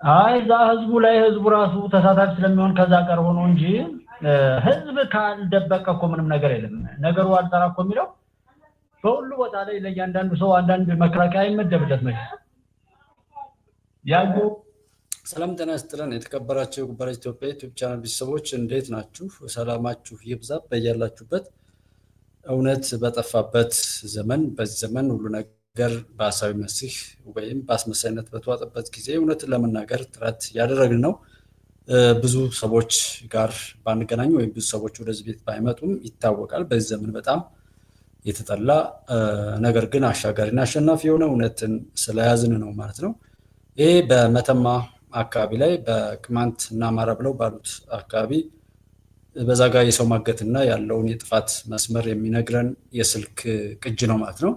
አይ እዛ ህዝቡ ላይ ህዝቡ ራሱ ተሳታፊ ስለሚሆን ከዛ ቀርቦ ነው እንጂ ህዝብ ካልደበቀ እኮ ምንም ነገር የለም። ነገሩ አልጠራ እኮ የሚለው በሁሉ ቦታ ላይ ለእያንዳንዱ ሰው አንዳንድ መከራከያ ይመደብለት ነው ያው። ሰላም ጤና ይስጥልን። የተከበራችሁ የጉባኤ ኢትዮጵያ ዩቲዩብ ቻናል ቤተሰቦች እንዴት ናችሁ? ሰላማችሁ ይብዛ በያላችሁበት። እውነት በጠፋበት ዘመን በዚህ ዘመን ሁሉ ነገር በሐሳዊ መሲህ ወይም በአስመሳይነት በተዋጠበት ጊዜ እውነትን ለመናገር ጥረት ያደረግን ነው። ብዙ ሰዎች ጋር ባንገናኝ ወይም ብዙ ሰዎች ወደዚህ ቤት ባይመጡም ይታወቃል። በዚህ ዘመን በጣም የተጠላ ነገር ግን አሻጋሪና አሸናፊ የሆነ እውነትን ስለያዝን ነው ማለት ነው። ይሄ በመተማ አካባቢ ላይ በቅማንት እና አማራ ብለው ባሉት አካባቢ በዛ ጋር የሰው ማገትና ያለውን የጥፋት መስመር የሚነግረን የስልክ ቅጅ ነው ማለት ነው።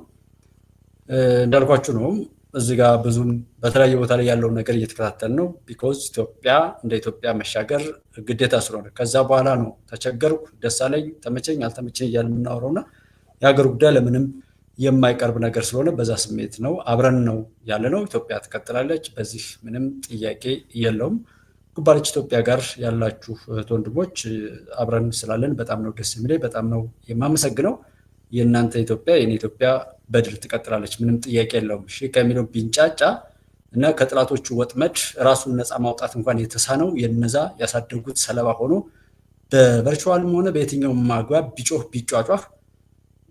እንዳልኳችሁ ነው እዚህ ጋር ብዙም በተለያየ ቦታ ላይ ያለውን ነገር እየተከታተል ነው። ቢኮዝ ኢትዮጵያ እንደ ኢትዮጵያ መሻገር ግዴታ ስለሆነ ከዛ በኋላ ነው ተቸገርኩ፣ ደስ አለኝ፣ ተመቸኝ፣ አልተመቸኝ እያልን የምናወራውና የሀገር ጉዳይ ለምንም የማይቀርብ ነገር ስለሆነ በዛ ስሜት ነው አብረን ነው ያለነው። ኢትዮጵያ ትቀጥላለች፣ በዚህ ምንም ጥያቄ የለውም። ጉባለች ኢትዮጵያ ጋር ያላችሁ ወንድሞች አብረን ስላለን በጣም ነው ደስ የሚለኝ፣ በጣም ነው የማመሰግነው። የእናንተ ኢትዮጵያ የኔ ኢትዮጵያ በድል ትቀጥላለች፣ ምንም ጥያቄ የለውም። እሺ ከሚለው ቢንጫጫ እና ከጥላቶቹ ወጥመድ ራሱን ነፃ ማውጣት እንኳን የተሳነው የነዛ ያሳደጉት ሰለባ ሆኖ በቨርቹዋልም ሆነ በየትኛውም ማግባብ ቢጮህ ቢጫጫህ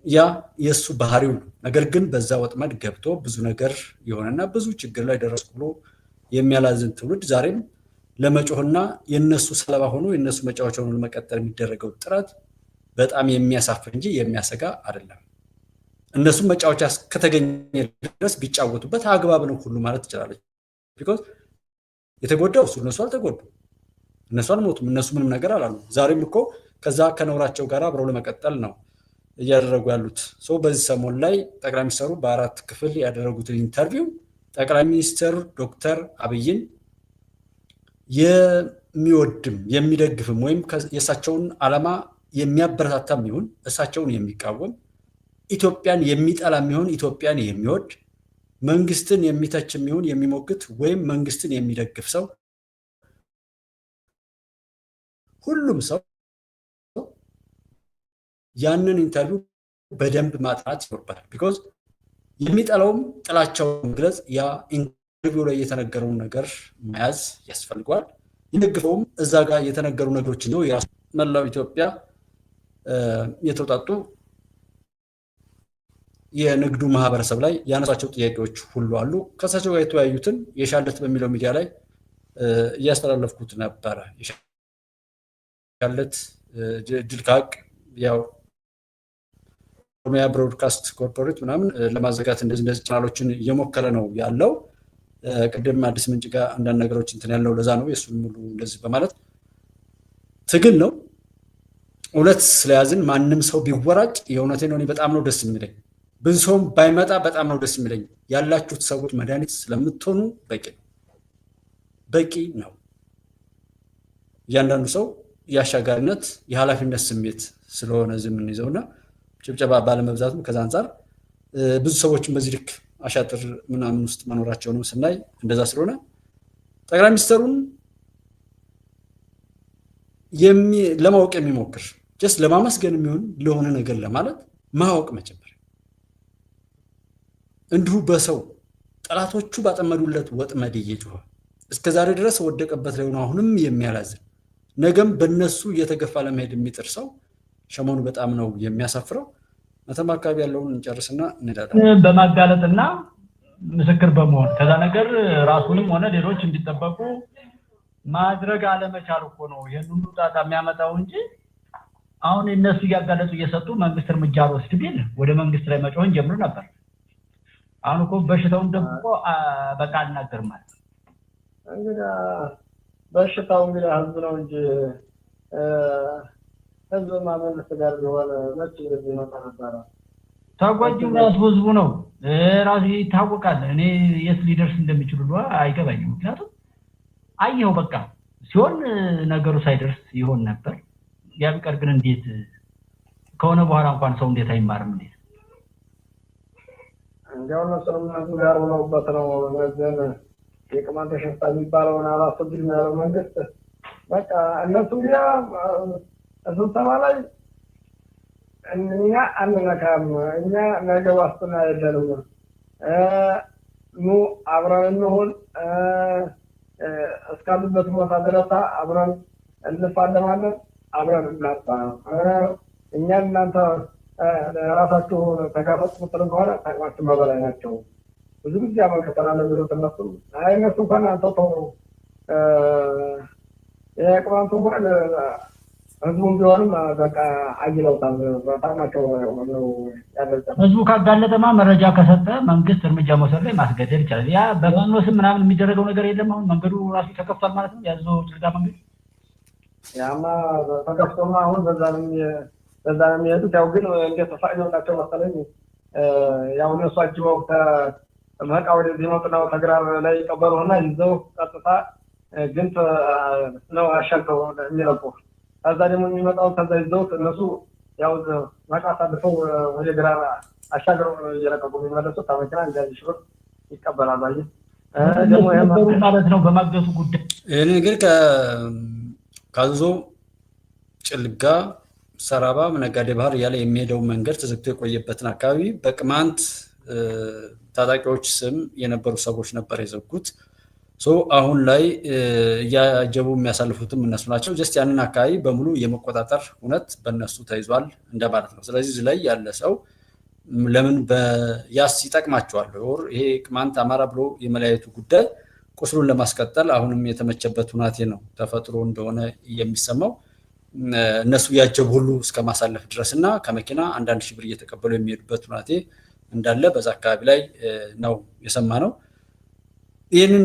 ያ የሱ ባህሪው ነው። ነገር ግን በዛ ወጥመድ ገብቶ ብዙ ነገር የሆነና ብዙ ችግር ላይ ደረስ ብሎ የሚያላዝን ትውልድ ዛሬም ለመጮህና የነሱ ሰለባ ሆኖ የነሱ መጫወቻ ሆኖ ለመቀጠል የሚደረገው ጥረት በጣም የሚያሳፍር እንጂ የሚያሰጋ አይደለም። እነሱ መጫወቻ ከተገኘ ድረስ ቢጫወቱበት አግባብ ነው ሁሉ ማለት ትችላለች። ቢኮዝ የተጎዳው እነሱ አልተጎዱ፣ እነሱ አልሞቱም፣ እነሱ ምንም ነገር አላሉ። ዛሬም እኮ ከዛ ከነውራቸው ጋር አብረው ለመቀጠል ነው እያደረጉ ያሉት። በዚህ ሰሞን ላይ ጠቅላይ ሚኒስትሩ በአራት ክፍል ያደረጉትን ኢንተርቪው ጠቅላይ ሚኒስትር ዶክተር አብይን የሚወድም የሚደግፍም ወይም የእሳቸውን ዓላማ የሚያበረታታም ይሁን እሳቸውን የሚቃወም ኢትዮጵያን የሚጠላም ይሁን ኢትዮጵያን የሚወድ መንግስትን የሚተችም ይሁን የሚሞግት ወይም መንግስትን የሚደግፍ ሰው ሁሉም ሰው ያንን ኢንተርቪው በደንብ ማጥራት ይኖርበታል። ቢኮዝ የሚጠላውም ጥላቻውን መግለጽ ያ ኢንተርቪው ላይ የተነገረውን ነገር መያዝ ያስፈልገዋል። የሚደግፈውም እዛ ጋር የተነገሩ ነገሮች ነው። መላው ኢትዮጵያ የተውጣጡ የንግዱ ማህበረሰብ ላይ ያነሳቸው ጥያቄዎች ሁሉ አሉ። ከእሳቸው ጋር የተወያዩትን የሻለት በሚለው ሚዲያ ላይ እያስተላለፍኩት ነበረ። የሻለት ድል ከሀቅ ያው ኦሮሚያ ብሮድካስት ኮርፖሬት ምናምን ለማዘጋት እንደዚህ ቻናሎችን እየሞከረ ነው ያለው። ቅድም አዲስ ምንጭ ጋር አንዳንድ ነገሮች እንትን ያለው ለዛ ነው የእሱን ሙሉ እንደዚህ በማለት ትግል ነው። እውነት ስለያዝን ማንም ሰው ቢወራጭ የእውነቴ ነው በጣም ነው ደስ የሚለኝ። ብዙ ሰውም ባይመጣ በጣም ነው ደስ የሚለኝ። ያላችሁት ሰዎች መድኃኒት ስለምትሆኑ በቂ ነው። እያንዳንዱ ሰው የአሻጋሪነት የኃላፊነት ስሜት ስለሆነ ዝም እንይዘውና ጭብጨባ ባለመብዛቱም ከዛ አንጻር ብዙ ሰዎችን በዚህ ልክ አሻጥር ምናምን ውስጥ መኖራቸውንም ስናይ እንደዛ ስለሆነ ጠቅላይ ሚኒስትሩን ለማወቅ የሚሞክር ጀስት ለማመስገን የሚሆን ለሆነ ነገር ለማለት ማወቅ መጀመር እንዲሁ በሰው ጠላቶቹ ባጠመዱለት ወጥመድ እየጮኸ እስከዛሬ ድረስ ወደቀበት ላይ ነው አሁንም የሚያላዝን ነገም በእነሱ እየተገፋ ለመሄድ የሚጥር ሰው ሸሞኑ በጣም ነው የሚያሳፍረው። መተማ አካባቢ ያለውን እንጨርስና እንሄዳለን። በማጋለጥና ምስክር በመሆን ከዛ ነገር ራሱንም ሆነ ሌሎች እንዲጠበቁ ማድረግ አለመቻል እኮ ነው ይሄን ሁሉ ጣጣ የሚያመጣው እንጂ አሁን እነሱ ያጋለጡ እየሰጡ መንግስት እርምጃ ወስድ ቢል ወደ መንግስት ላይ መጮህን ጀምሮ ነበር። አሁን እኮ በሽታውን ደብቆ በቃ አልናገር ማለት እንግዲህ በሽታው እንግዲህ ህዝብ ነው እንጂ ህዝብ ማመንስ ጋር ቢሆን መቼ እንደዚህ ነው ተነበረ። ታጓጂው ራሱ ህዝቡ ነው ራሱ ይታወቃል። እኔ የት ሊደርስ እንደሚችል ሁሉ አይገባኝም። ምክንያቱም አየው በቃ ሲሆን ነገሩ ሳይደርስ ይሆን ነበር። ያ ቢቀር ግን እንዴት ከሆነ በኋላ እንኳን ሰው እንዴት አይማርም? እንዴት እንዲያው እነሱንም እነሱ ጋር ሆነውበት ነው እነዚህን የቅማንት ሽፍታ የሚባለውን አላስወግድም ያለው መንግስት። በቃ እነሱ ያ ስብሰባ ላይ እኛ አንነካም፣ እኛ ነገ ዋስትና የለንም፣ ኑ አብረን እንሁን፣ እስካሉበት ቦታ ድረስ አብረን እንፋለማለን፣ አብረን እናጥፋ፣ እኛ እናንተ ራሳችሁ ተጋፈጥ ምትልን ከሆነ ታቅማችሁ በበላይ ናቸው። ብዙ ጊዜ አመልክተናል የሚሉት እነሱም እነሱ እንኳን አንተው ተው የቅማንቱ እንኳን ህዝቡም ቢሆንም በቃ አይለውታል። በጣማቸው ነው ያለው። ህዝቡ ካጋለጠማ መረጃ ከሰጠ መንግስት እርምጃ መውሰድ ላይ ማስገደድ ይችላል። ያ በፋኖ ስም ምናምን የሚደረገው ነገር የለም። አሁን መንገዱ ራሱ ተከፍቷል ማለት ነው። ያዘው ጭልጋ መንገድ ያማ ተከፍቶማ አሁን በዛ ነው የሚሄዱት። ያው ግን እንዴት ተፋይነውላቸው መሰለኝ ያው እነሱ አጅበው ከመቃ ወደዚህ መጡና ተግራር ላይ ቀበሩና ይዘው ቀጥታ ግንት ነው አሻግረው የሚለቁ። ከዛ ደግሞ የሚመጣው ከዛ ይዘውት እነሱ ያው መቃ አሳልፈው ወደ ግራ አሻግረው እየለቀቁ የሚመለሱት ከመኪና እንደዚህ ሽብር ይቀበላል። አይ ደግሞ ይሄ ማለት ነው በማገቱ ጉዳይ ይሄን ነገር ከአዞ ጭልጋ ሰራባ ነጋዴ ባህር እያለ የሚሄደው መንገድ ተዘግቶ የቆየበትን አካባቢ በቅማንት ታጣቂዎች ስም የነበሩ ሰዎች ነበር የዘጉት። አሁን ላይ እያጀቡ የሚያሳልፉትም እነሱ ናቸው። ጀስት ያንን አካባቢ በሙሉ የመቆጣጠር እውነት በእነሱ ተይዟል እንደማለት ነው። ስለዚህ እዚህ ላይ ያለ ሰው ለምን በያስ ይጠቅማቸዋል? ይሄ ቅማንት አማራ ብሎ የመለያየቱ ጉዳይ ቁስሉን ለማስቀጠል አሁንም የተመቸበት ሁናቴ ነው ተፈጥሮ እንደሆነ የሚሰማው። እነሱ ያጀቡ ሁሉ እስከ ማሳለፍ ድረስ እና ከመኪና አንዳንድ ሺህ ብር እየተቀበሉ የሚሄዱበት ሁናቴ እንዳለ በዛ አካባቢ ላይ ነው የሰማነው። ይህንን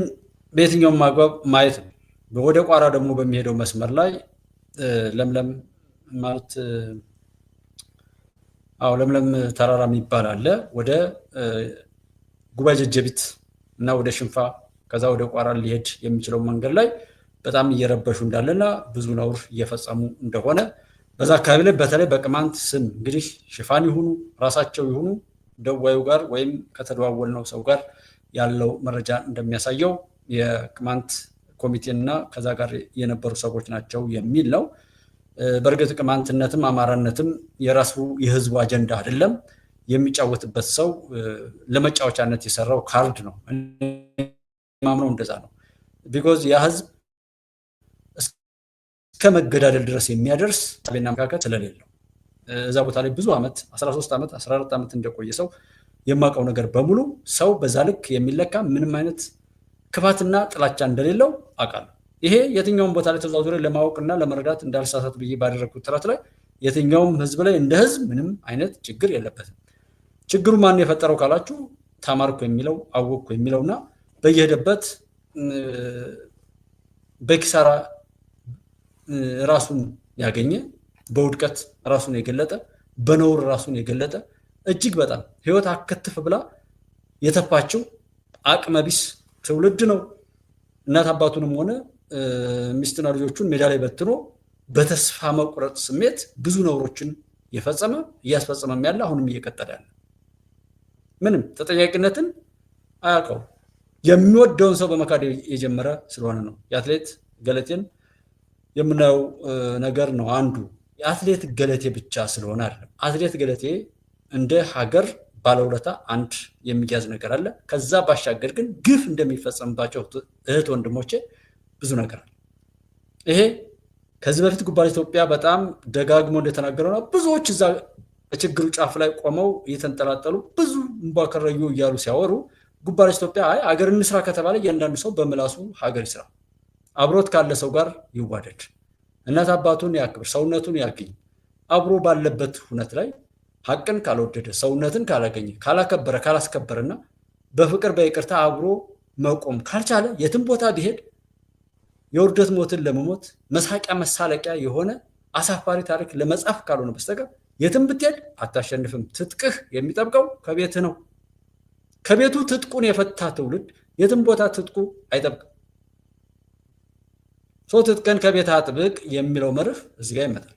በየትኛውም አግባብ ማየት ነው። ወደ ቋራ ደግሞ በሚሄደው መስመር ላይ ለምለም ማለት ለምለም ተራራ የሚባል አለ። ወደ ጉባኤ ጀጀቢት እና ወደ ሽንፋ ከዛ ወደ ቋራ ሊሄድ የሚችለው መንገድ ላይ በጣም እየረበሹ እንዳለና ብዙ ነውር እየፈጸሙ እንደሆነ በዛ አካባቢ ላይ በተለይ በቅማንት ስም እንግዲህ ሽፋን ይሁኑ ራሳቸው ይሁኑ ደዋዩ ጋር ወይም ከተደዋወልነው ሰው ጋር ያለው መረጃ እንደሚያሳየው የቅማንት ኮሚቴና ከዛ ጋር የነበሩ ሰዎች ናቸው የሚል ነው። በእርግጥ ቅማንትነትም አማራነትም የራሱ የህዝቡ አጀንዳ አይደለም። የሚጫወትበት ሰው ለመጫወቻነት የሰራው ካርድ ነው። ማምነው እንደዛ ነው። ቢኮዝ ያ ህዝብ እስከ መገዳደል ድረስ የሚያደርስ ቤና መካከል ስለሌለው እዛ ቦታ ላይ ብዙ ዓመት 13 ዓመት 14 ዓመት እንደቆየ ሰው የማውቀው ነገር በሙሉ ሰው በዛ ልክ የሚለካ ምንም አይነት ክፋትና ጥላቻ እንደሌለው አውቃለሁ። ይሄ የትኛውም ቦታ ላይ ተዘዋውሬ ለማወቅና ለመረዳት እንዳልሳሳት ብዬ ባደረግኩት ጥረት ላይ የትኛውም ህዝብ ላይ እንደ ህዝብ ምንም አይነት ችግር የለበትም። ችግሩ ማን የፈጠረው ካላችሁ ተማርኩ የሚለው አወቅኩ የሚለውና በየሄደበት በኪሳራ ራሱን ያገኘ በውድቀት ራሱን የገለጠ በነውር ራሱን የገለጠ እጅግ በጣም ህይወት አከትፍ ብላ የተፋችው አቅመቢስ ትውልድ ነው። እናት አባቱንም ሆነ ሚስትና ልጆቹን ሜዳ ላይ በትኖ በተስፋ መቁረጥ ስሜት ብዙ ነውሮችን የፈጸመ እያስፈጸመም ያለ አሁንም እየቀጠለ ያለ ምንም ተጠያቂነትን አያውቀው የሚወደውን ሰው በመካድ የጀመረ ስለሆነ ነው። የአትሌት ገለቴን የምናየው ነገር ነው አንዱ። የአትሌት ገለቴ ብቻ ስለሆነ አይደለም። አትሌት ገለቴ እንደ ሀገር ባለውለታ አንድ የሚያዝ ነገር አለ። ከዛ ባሻገር ግን ግፍ እንደሚፈጸምባቸው እህት ወንድሞቼ ብዙ ነገር አለ። ይሄ ከዚህ በፊት ጉባኤ ኢትዮጵያ በጣም ደጋግሞ እንደተናገረው ነው። ብዙዎች እዛ በችግሩ ጫፍ ላይ ቆመው እየተንጠላጠሉ ብዙ እንባከረዩ እያሉ ሲያወሩ ጉባኤ ኢትዮጵያ ሀገር እንስራ ከተባለ እያንዳንዱ ሰው በምላሱ ሀገር ይስራ፣ አብሮት ካለ ሰው ጋር ይዋደድ፣ እናት አባቱን ያክብር፣ ሰውነቱን ያግኝ። አብሮ ባለበት ሁነት ላይ ሀቅን ካልወደደ ሰውነትን ካላገኘ ካላከበረ ካላስከበረና በፍቅር በይቅርታ አብሮ መቆም ካልቻለ የትም ቦታ ቢሄድ የውርደት ሞትን ለመሞት መሳቂያ መሳለቂያ የሆነ አሳፋሪ ታሪክ ለመጻፍ ካልሆነ በስተቀር የትም ብትሄድ አታሸንፍም። ትጥቅህ የሚጠብቀው ከቤት ነው። ከቤቱ ትጥቁን የፈታ ትውልድ የትም ቦታ ትጥቁ አይጠብቅም። ትጥቅን ከቤት አጥብቅ የሚለው መርህ እዚህ ጋር ይመጣል።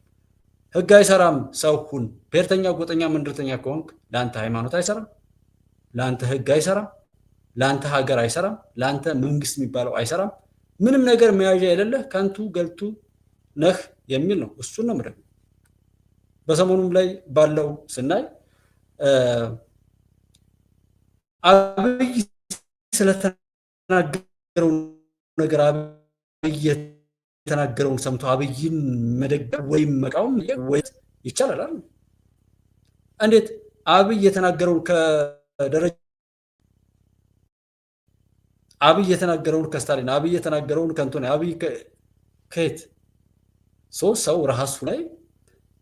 ህግ አይሰራም። ሰው ሁን። ብሔርተኛ፣ ጎጠኛ፣ መንደርተኛ ከሆንክ ለአንተ ሃይማኖት አይሰራም፣ ለአንተ ህግ አይሰራም፣ ለአንተ ሀገር አይሰራም፣ ለአንተ መንግስት የሚባለው አይሰራም። ምንም ነገር መያዣ የሌለህ ከንቱ ገልቱ ነህ የሚል ነው። እሱን ነው ምንም በሰሞኑም ላይ ባለው ስናይ አብይ ስለተናገረው ነገር አብይ የተናገረውን ሰምቶ አብይን መደገፍ ወይም መቃወም ወይ ይቻላል አይደል? እንዴት አብይ የተናገረውን ከደረጃ አብይ የተናገረውን ከስታሊን አብይ የተናገረውን ከንቶኒ አብይ ከየት ሰው ራሱ ላይ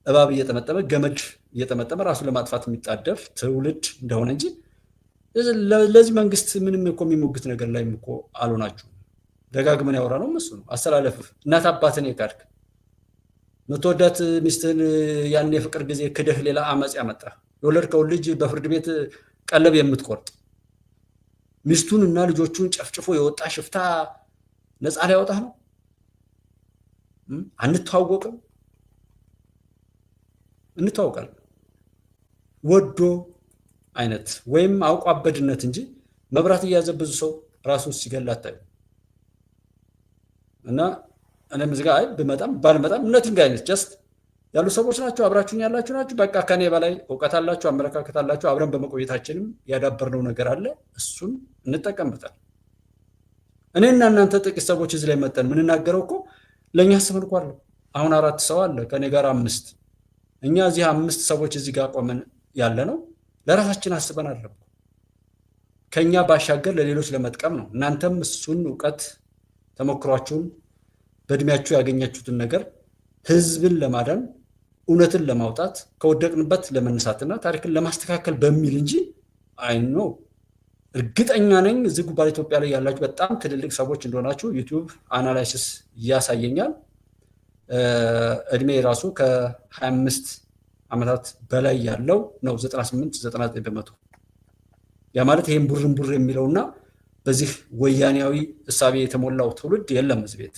እባብ እየጠመጠመ ገመድ እየጠመጠመ ራሱን ለማጥፋት የሚጣደፍ ትውልድ እንደሆነ እንጂ ለዚህ መንግስት ምንም እኮ የሚሞግት ነገር ላይ እኮ አልሆናችሁም። ደጋግመን ያወራ ነው እሱ ነው አስተላለፍ። እናት አባትን የካድክ ምትወዳት ሚስትህን ያን የፍቅር ጊዜ ክደህ ሌላ አመጽ ያመጣ የወለድከውን ልጅ በፍርድ ቤት ቀለብ የምትቆርጥ ሚስቱን እና ልጆቹን ጨፍጭፎ የወጣ ሽፍታ ነፃ ሊያወጣህ ነው። አንተዋወቅም? እንተዋወቃለን። ወዶ አይነት ወይም አውቆ አበድነት እንጂ መብራት እያዘ ብዙ ሰው ራሱን ሲገል አታዩ። እና እኔም እዚህ ጋር ብመጣም ባልመጣም እነቲንግ አይነት ጀስት ያሉ ሰዎች ናቸው። አብራችሁኝ ያላችሁ ናችሁ። በቃ ከኔ በላይ እውቀት አላችሁ፣ አመለካከት አላችሁ። አብረን በመቆየታችንም ያዳበርነው ነገር አለ። እሱን እንጠቀምበታል። እኔና እናንተ ጥቂት ሰዎች እዚህ ላይ መጠን የምንናገረው እኮ ለእኛ አስበን እኮ አለ። አሁን 4 ሰው አለ ከኔ ጋር 5። እኛ እዚህ 5 ሰዎች እዚህ ጋር ቆመን ያለ ነው ለራሳችን አስበን አለ። ከኛ ባሻገር ለሌሎች ለመጥቀም ነው። እናንተም እሱን እውቀት ተሞክሯችሁን በእድሜያችሁ ያገኛችሁትን ነገር ህዝብን ለማዳን እውነትን ለማውጣት ከወደቅንበት ለመነሳትና ታሪክን ለማስተካከል በሚል እንጂ አይኖ እርግጠኛ ነኝ እዚህ ጉባኤ ኢትዮጵያ ላይ ያላችሁ በጣም ትልልቅ ሰዎች እንደሆናችሁ ዩቲዩብ አናላይሲስ ያሳየኛል። እድሜ ራሱ ከ25 ዓመታት በላይ ያለው ነው 98-99%። ያ ማለት ይሄን ቡርንቡር የሚለውና በዚህ ወያኔያዊ እሳቤ የተሞላው ትውልድ የለም እዚህ ቤት።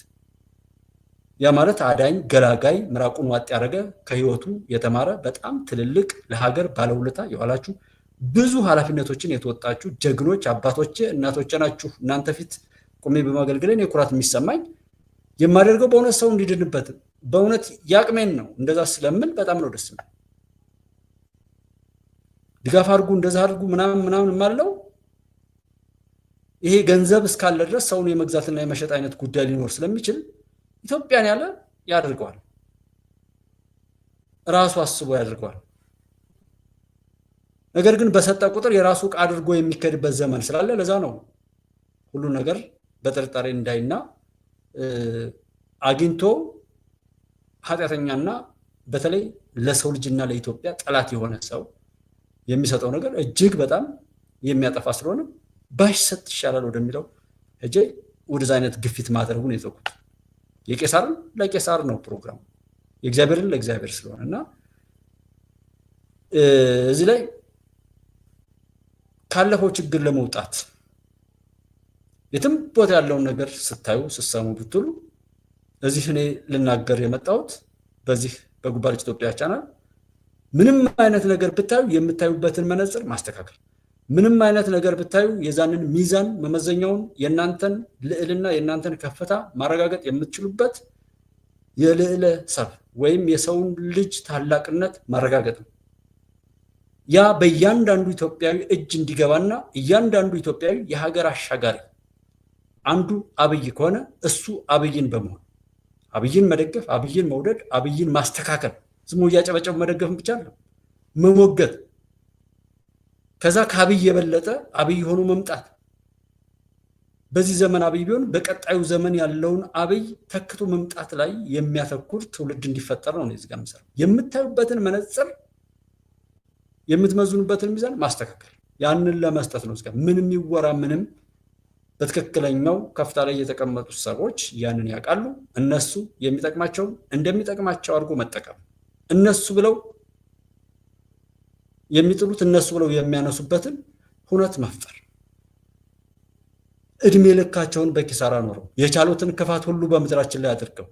ያ ማለት አዳኝ ገላጋይ ምራቁን ዋጥ ያደረገ ከህይወቱ የተማረ በጣም ትልልቅ ለሀገር ባለውለታ የዋላችሁ ብዙ ኃላፊነቶችን የተወጣችሁ ጀግኖች አባቶቼ እናቶቼ ናችሁ። እናንተ ፊት ቆሜ በማገልገሌ ኩራት የሚሰማኝ የማደርገው በእውነት ሰው እንዲድንበት በእውነት ያቅሜን ነው። እንደዛ ስለምን በጣም ነው ደስ የሚል። ድጋፍ አድርጉ እንደዛ አድርጉ ምናምን ማለው ይሄ ገንዘብ እስካለ ድረስ ሰውን የመግዛትና የመሸጥ አይነት ጉዳይ ሊኖር ስለሚችል ኢትዮጵያን ያለ ያደርገዋል፣ ራሱ አስቦ ያደርገዋል። ነገር ግን በሰጠ ቁጥር የራሱ ዕቃ አድርጎ የሚከድበት ዘመን ስላለ ለዛ ነው ሁሉ ነገር በጥርጣሬ እንዳይና አግኝቶ ኃጢአተኛና በተለይ ለሰው ልጅና ለኢትዮጵያ ጠላት የሆነ ሰው የሚሰጠው ነገር እጅግ በጣም የሚያጠፋ ስለሆነ ባይሰጥ ይሻላል ወደሚለው እጄ ወደዛ አይነት ግፊት ማድረጉን የተውኩት። የቄሳርን ለቄሳር ነው ፕሮግራሙ፣ የእግዚአብሔርን ለእግዚአብሔር ስለሆነና እዚህ ላይ ካለፈው ችግር ለመውጣት የትም ቦታ ያለውን ነገር ስታዩ ስሰሙ ብትሉ እዚህ እኔ ልናገር የመጣሁት በዚህ በጉባኤ ኢትዮጵያ ቻናል ምንም አይነት ነገር ብታዩ የምታዩበትን መነጽር ማስተካከል፣ ምንም አይነት ነገር ብታዩ የዛንን ሚዛን መመዘኛውን የናንተን ልዕልና የናንተን ከፍታ ማረጋገጥ የምትችሉበት የልዕለ ሰብ ወይም የሰውን ልጅ ታላቅነት ማረጋገጥ ነው። ያ በእያንዳንዱ ኢትዮጵያዊ እጅ እንዲገባና እያንዳንዱ ኢትዮጵያዊ የሀገር አሻጋሪ አንዱ አብይ ከሆነ እሱ አብይን በመሆን አብይን መደገፍ፣ አብይን መውደድ፣ አብይን ማስተካከል፣ ዝም ብሎ እያጨበጨቡ መደገፍን ብቻ አይደለም መሞገት። ከዛ ከአብይ የበለጠ አብይ ሆኖ መምጣት። በዚህ ዘመን አብይ ቢሆን በቀጣዩ ዘመን ያለውን አብይ ተክቶ መምጣት ላይ የሚያተኩር ትውልድ እንዲፈጠር ነው እዚህ ጋር የምሰራው። የምታዩበትን መነጽር የምትመዝኑበትን ሚዛን ማስተካከል፣ ያንን ለመስጠት ነው። እስከ ምንም ይወራ ምንም በትክክለኛው ከፍታ ላይ የተቀመጡ ሰዎች ያንን ያውቃሉ። እነሱ የሚጠቅማቸው እንደሚጠቅማቸው አድርጎ መጠቀም፣ እነሱ ብለው የሚጥሉት እነሱ ብለው የሚያነሱበትን ሁነት መፍጠር፣ እድሜ ልካቸውን በኪሳራ ኖረው የቻሉትን ክፋት ሁሉ በምድራችን ላይ አድርገው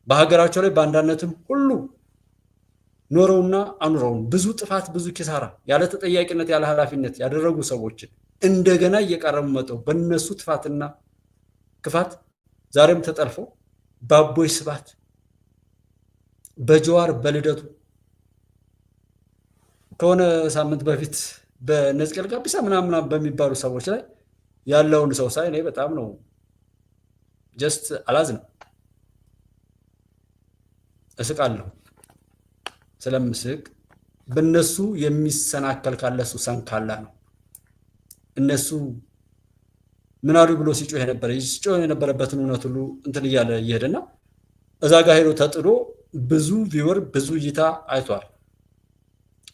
በሀገራቸው ላይ በአንዳነትም ሁሉ ኖረውና አኑረውን ብዙ ጥፋት ብዙ ኪሳራ ያለ ተጠያቂነት ያለ ኃላፊነት ያደረጉ ሰዎችን እንደገና እየቀረቡ መጠው በእነሱ ጥፋትና ክፋት ዛሬም ተጠልፈው በአቦይ ስብሃት በጀዋር በልደቱ ከሆነ ሳምንት በፊት በነዝቀል ጋቢሳ ምናምን በሚባሉ ሰዎች ላይ ያለውን ሰው ሳይ እኔ በጣም ነው ጀስት አላዝንም፣ እስቃለሁ። ስለምስቅ በእነሱ የሚሰናከል ካለ እሱ ሰንካላ ነው። እነሱ ምን አሉ ብሎ ሲጮህ የነበረበትን እውነት ሁሉ እንትን እያለ እየሄደና እዛ ጋር ሄዶ ተጥሎ ብዙ ቪወር ብዙ እይታ አይቷል።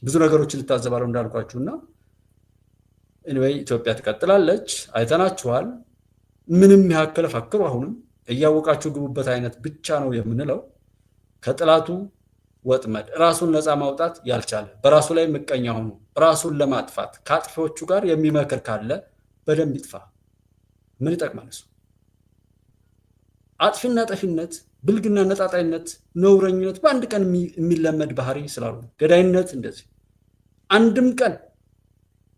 ብዙ ነገሮችን ልታዘባለው እንዳልኳችሁና ኤኒዌይ ኢትዮጵያ ትቀጥላለች። አይተናችኋል። ምንም ያክል ፈክሩ አሁንም እያወቃችሁ ግቡበት አይነት ብቻ ነው የምንለው። ከጥላቱ ወጥመድ ራሱን ነፃ ማውጣት ያልቻለ በራሱ ላይ ምቀኛ ሆኖ ራሱን ለማጥፋት ከአጥፊዎቹ ጋር የሚመክር ካለ በደንብ ይጥፋ። ምን ይጠቅማል እሱ? አጥፊና ጠፊነት፣ ብልግና፣ ነጣጣይነት፣ ነውረኝነት በአንድ ቀን የሚለመድ ባህሪ ስላሉ ገዳይነት እንደዚህ አንድም ቀን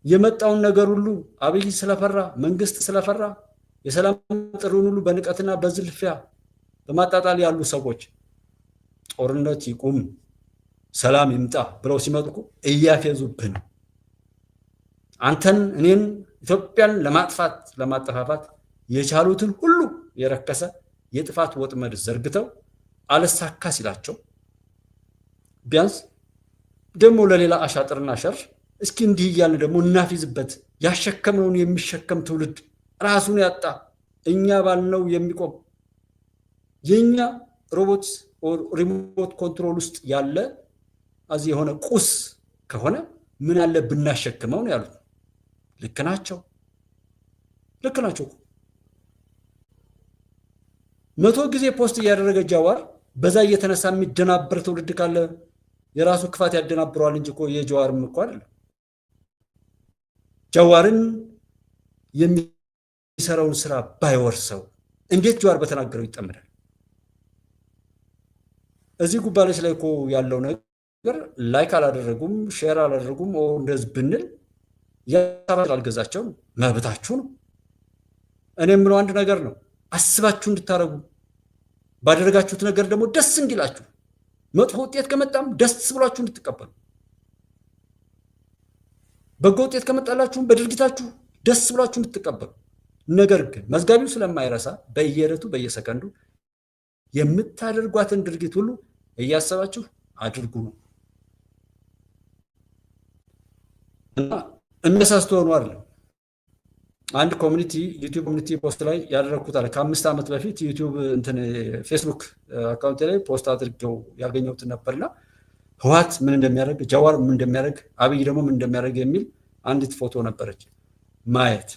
የመጣውን ነገር ሁሉ አብይ ስለፈራ መንግስት ስለፈራ የሰላም ጥሩን ሁሉ በንቀትና በዝልፊያ በማጣጣል ያሉ ሰዎች ጦርነት ይቁም ሰላም ይምጣ ብለው ሲመጡ እያፌዙብን አንተን እኔን ኢትዮጵያን ለማጥፋት ለማጠፋፋት የቻሉትን ሁሉ የረከሰ የጥፋት ወጥመድ ዘርግተው አለሳካ ሲላቸው ቢያንስ ደግሞ ለሌላ አሻጥርና ሸር እስኪ እንዲህ እያልን ደግሞ እናፊዝበት። ያሸከመውን የሚሸከም ትውልድ ራሱን ያጣ እኛ ባልነው የሚቆም የኛ ሮቦት ሪሞት ኮንትሮል ውስጥ ያለ እዚህ የሆነ ቁስ ከሆነ ምን አለ ብናሸክመው ነው ያሉት። ልክ ናቸው። 100 ጊዜ ፖስት እያደረገ ጃዋር በዛ እየተነሳ የሚደናበር ትውልድ ካለ የራሱ ክፋት ያደናብረዋል እንጂ እኮ የጃዋርም እኮ አይደለም። ጃዋርን የሚሰራውን ስራ ባይወርሰው እንዴት ጃዋር በተናገረው ይጠመዳል? እዚህ ጉባኤዎች ላይ እኮ ያለው ነገር ላይክ አላደረጉም ሼር አላደረጉም እንደዚህ ብንል ያሳባል አልገዛቸው መብታችሁ ነው። እኔ የምለው አንድ ነገር ነው፣ አስባችሁ እንድታረጉ ባደረጋችሁት ነገር ደግሞ ደስ እንዲላችሁ፣ መጥፎ ውጤት ከመጣም ደስ ብሏችሁ እንድትቀበሉ፣ በጎ ውጤት ከመጣላችሁ በድርጊታችሁ ደስ ብሏችሁ እንድትቀበሉ። ነገር ግን መዝጋቢው ስለማይረሳ በየዕለቱ በየሰከንዱ የምታደርጓትን ድርጊት ሁሉ እያሰባችሁ አድርጉ ነው እና እነሳስቶ ሆኖ አይደለም። አንድ ኮሚኒቲ ዩቲዩብ ኮሚኒቲ ፖስት ላይ ያደረኩት አለ ከ5 ዓመት በፊት ዩቲዩብ ፌስቡክ አካውንት ላይ ፖስት አድርገው ያገኘሁት ነበርና ህወሓት ምን እንደሚያደርግ ጃዋር ምን እንደሚያደርግ አብይ ደግሞ ምን እንደሚያደርግ የሚል አንዲት ፎቶ ነበረች ማየት።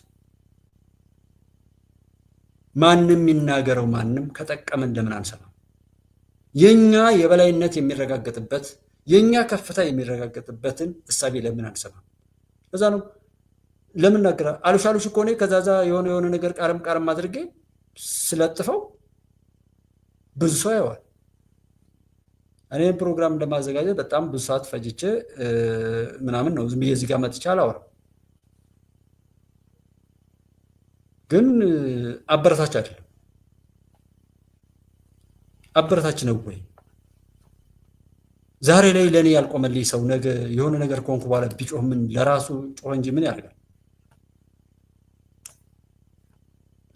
ማንም ይናገረው ማንም ከጠቀመን ለምን አንሰማ? የኛ የበላይነት የሚረጋገጥበት የኛ ከፍታ የሚረጋገጥበትን እሳቤ ለምን አንሰማ? እዛ ነው ለምን ናገራ አሉሽ እኮ ነው ከዛዛ የሆነ ነገር ቃርም አድርጌ ስለጥፈው ብዙ ሰው ያዋል። እኔን ፕሮግራም ለማዘጋጀት በጣም ብዙ ሰዓት ፈጅቼ ምናምን ነው ዝም ብዬ እዚህ ጋር መጥቼ አላወራም። ግን አበረታች አይደለም። አበረታች ነው ወይ? ዛሬ ላይ ለኔ ያልቆመልኝ ሰው ነገ የሆነ ነገር ኮንኩ በኋላ ቢጮህ ምን ለራሱ ጮህ እንጂ ምን ያደርጋል?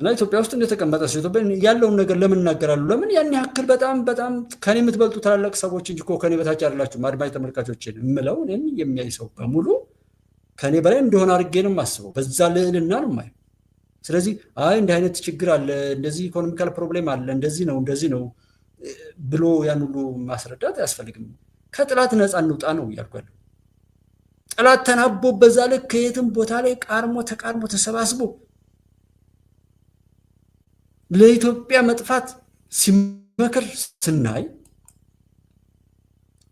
እና ኢትዮጵያ ውስጥ እንደተቀመጠ ሰው ኢትዮጵያ ያለውን ነገር ለምን እናገራሉ? ለምን ያን ያክል በጣም ከኔ የምትበልጡ ታላላቅ ሰዎች እንጂ እኮ ከኔ በታች አይደላችሁ። አድማጭ ተመልካቾችን እምለው እኔም የሚያይ ሰው በሙሉ ከኔ በላይ እንደሆነ አድርጌ ነው የማስበው። በዛ ልዕልና ነው የማየው። ስለዚህ እንዲህ አይነት ችግር አለ፣ እንደዚህ ኢኮኖሚካል ፕሮብሌም አለ፣ እንደዚህ ነው ብሎ ያን ሁሉ ማስረዳት አያስፈልግም። ከጥላት ነፃ እንውጣ ነው እያልኩ ያለው። ጥላት ተናቦ በዛ ልክ ከየትም ቦታ ላይ ተቃርሞ ተሰባስቦ ለኢትዮጵያ መጥፋት ሲመክር ስናይ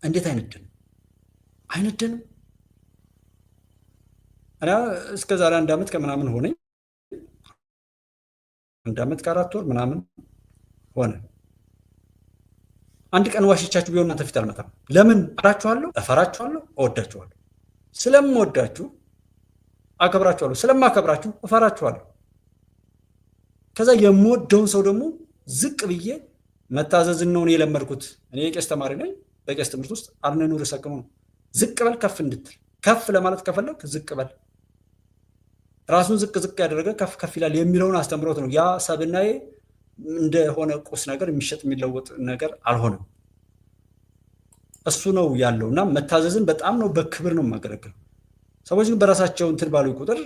እንዴት አይነደንም? እና እስከ ዛሬ 1 ዓመት ከምናምን ሆነኝ 1 ዓመት ከ4 ወር ምናምን ሆነ። አንድ ቀን ዋሽቻችሁ ቢሆን እናንተ ፊት አልመጣም። ለምን አራችኋለሁ፣ እፈራችኋለሁ፣ እወዳችኋለሁ። ስለምወዳችሁ አከብራችኋለሁ፣ ስለማከብራችሁ እፈራችኋለሁ። ከዛ የምወደውን ሰው ደግሞ ዝቅ ብዬ መታዘዝን ነው የለመድኩት። እኔ የቄስ ተማሪ ነኝ። በቄስ ትምህርት ውስጥ አርነኑ ርሰክሙ ነው ዝቅ በል ከፍ እንድትል። ከፍ ለማለት ከፈለግ ዝቅ በል። ራሱን ዝቅ ዝቅ ያደረገ ከፍ ከፍ ይላል የሚለውን አስተምሮት ነው። ያ ሰብናዬ እንደሆነ ቁስ ነገር የሚሸጥ የሚለወጥ ነገር አልሆነም። እሱ ነው ያለው እና መታዘዝን በጣም ነው በክብር ነው የማገለግለው። ሰዎች ግን በራሳቸው እንትን ባሉ ቁጥር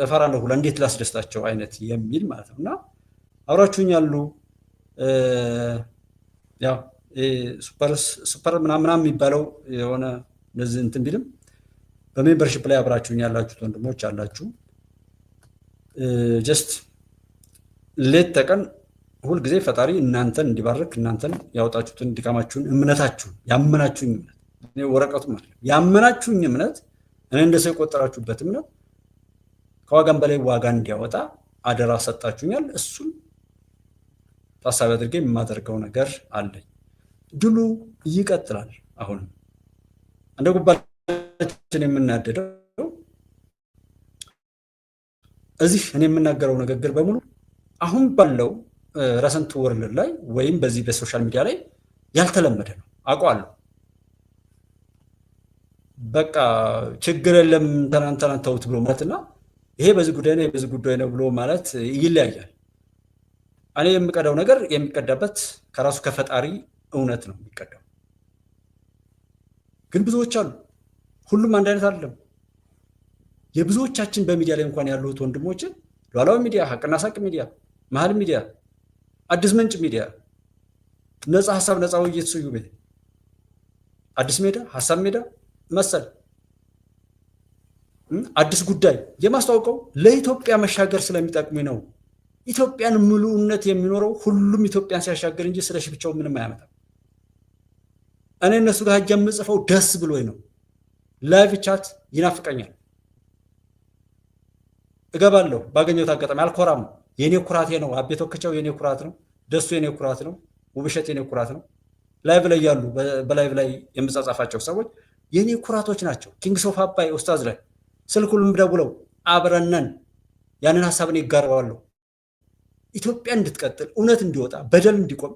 እፈራለሁ ሁላ እንዴት ላስደስታቸው አይነት የሚል ማለት ነው። እና አብራችሁኝ ያሉ ያው ሱፐር ምናምን የሚባለው የሆነ እንደዚህ እንትን ቢልም በሜምበርሺፕ ላይ አብራችሁኝ ያላችሁት ወንድሞች አላችሁ። ጀስት ሌት ተቀን ሁልጊዜ ፈጣሪ እናንተን እንዲባርክ እናንተን ያወጣችሁትን ድካማችሁን እምነታችሁን ያመናችሁኝ እምነት እኔ ወረቀቱ ማለት ያመናችሁኝ እምነት እኔ እንደሰው የቆጠራችሁበት እምነት ከዋጋም በላይ ዋጋ እንዲያወጣ አደራ ሰጣችሁኛል። እሱን ታሳቢ አድርጌ የማደርገው ነገር አለኝ። ድሉ ይቀጥላል። አሁንም እንደ ጉባኤያችን የምናደደው እዚህ እኔ የምናገረው ንግግር በሙሉ አሁን ባለው ረሰንት ወርልድ ላይ ወይም በዚህ በሶሻል ሚዲያ ላይ ያልተለመደ ነው አውቃለሁ። በቃ ችግር የለም ተናንተና ተውት ብሎ ማለትና ይሄ በዚህ ጉዳይ ነው በዚህ ጉዳይ ነው ብሎ ማለት ይለያያል። እኔ የምቀዳው ነገር የሚቀዳበት ከራሱ ከፈጣሪ እውነት ነው የሚቀዳው። ግን ብዙዎች አሉ፣ ሁሉም አንድ አይነት አይደለም። የብዙዎቻችን በሚዲያ ላይ እንኳን ያሉት ወንድሞችን ሉዓላዊ ሚዲያ፣ ሀቅና ሳቅ ሚዲያ፣ መሀል ሚዲያ፣ አዲስ ምንጭ ሚዲያ፣ ነፃ ሀሳብ ነፃ ውይይት፣ ስዩ ቤት፣ አዲስ ሜዳ፣ ሀሳብ ሜዳ መሰል አዲስ ጉዳይ የማስተዋወቀው ለኢትዮጵያ መሻገር ስለሚጠቅሙ ነው። ኢትዮጵያን ሙሉነት የሚኖረው ሁሉም ኢትዮጵያን ሲያሻገር እንጂ ስለሽ ብቻው ምንም አያመጣም። እኔ እነሱ ጋር ሄጄ የምጽፈው ደስ ብሎኝ ነው። ላይቭ ቻት ይናፍቀኛል፣ እገባለሁ ባገኘሁት አጋጣሚ። አልኮራም። የኔ ኩራቴ ነው። አቤ ተወክቸው የኔ ኩራት ነው። ደሱ የኔ ኩራት ነው። ውብሸት የኔ ኩራት ነው። ላይቭ ላይ ያሉ በላይቭ ላይ የምጻጻፋቸው ሰዎች የኔ ኩራቶች ናቸው። ኪንግስ ኦፍ አባይ ኡስታዝ ላይ ስልኩንም ደውለው አብረነን ያንን ሐሳብን ይጋራዋለሁ። ኢትዮጵያ እንድትቀጥል፣ እውነት እንዲወጣ፣ በደል እንዲቆም፣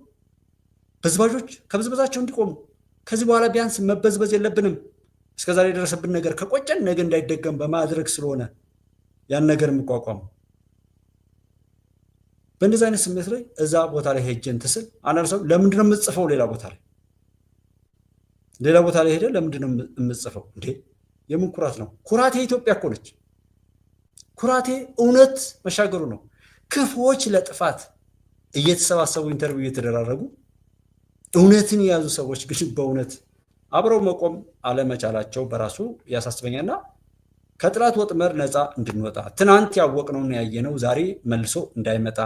በዝባዦች ከብዝበዛቸው እንዲቆሙ፣ ከዚህ በኋላ ቢያንስ መበዝበዝ የለብንም። እስከዛሬ የደረሰብን ነገር ከቆጨን ነገ እንዳይደገም በማድረግ ስለሆነ ያን ነገር የምቋቋመው በእንደዚህ አይነት ስሜት ላይ እዛ ቦታ ላይ ሄጀን ትስል አንዳንድ ሰው ለምንድነው የምጽፈው ሌላ ቦታ ላይ ሄደ ለምንድነው የምጽፈው እንዴ? የምን ኩራት ነው? ኩራቴ ኢትዮጵያ እኮ ነች። ኩራቴ እውነት መሻገሩ ነው። ክፉዎች ለጥፋት እየተሰባሰቡ ኢንተርቪው እየተደራረጉ እውነትን የያዙ ሰዎች ግን በእውነት አብረው መቆም አለመቻላቸው በራሱ ያሳስበኛልና ከጥላት ወጥመድ ነፃ እንድንወጣ ትናንት ያወቅነውን ያየነው ዛሬ መልሶ እንዳይመጣ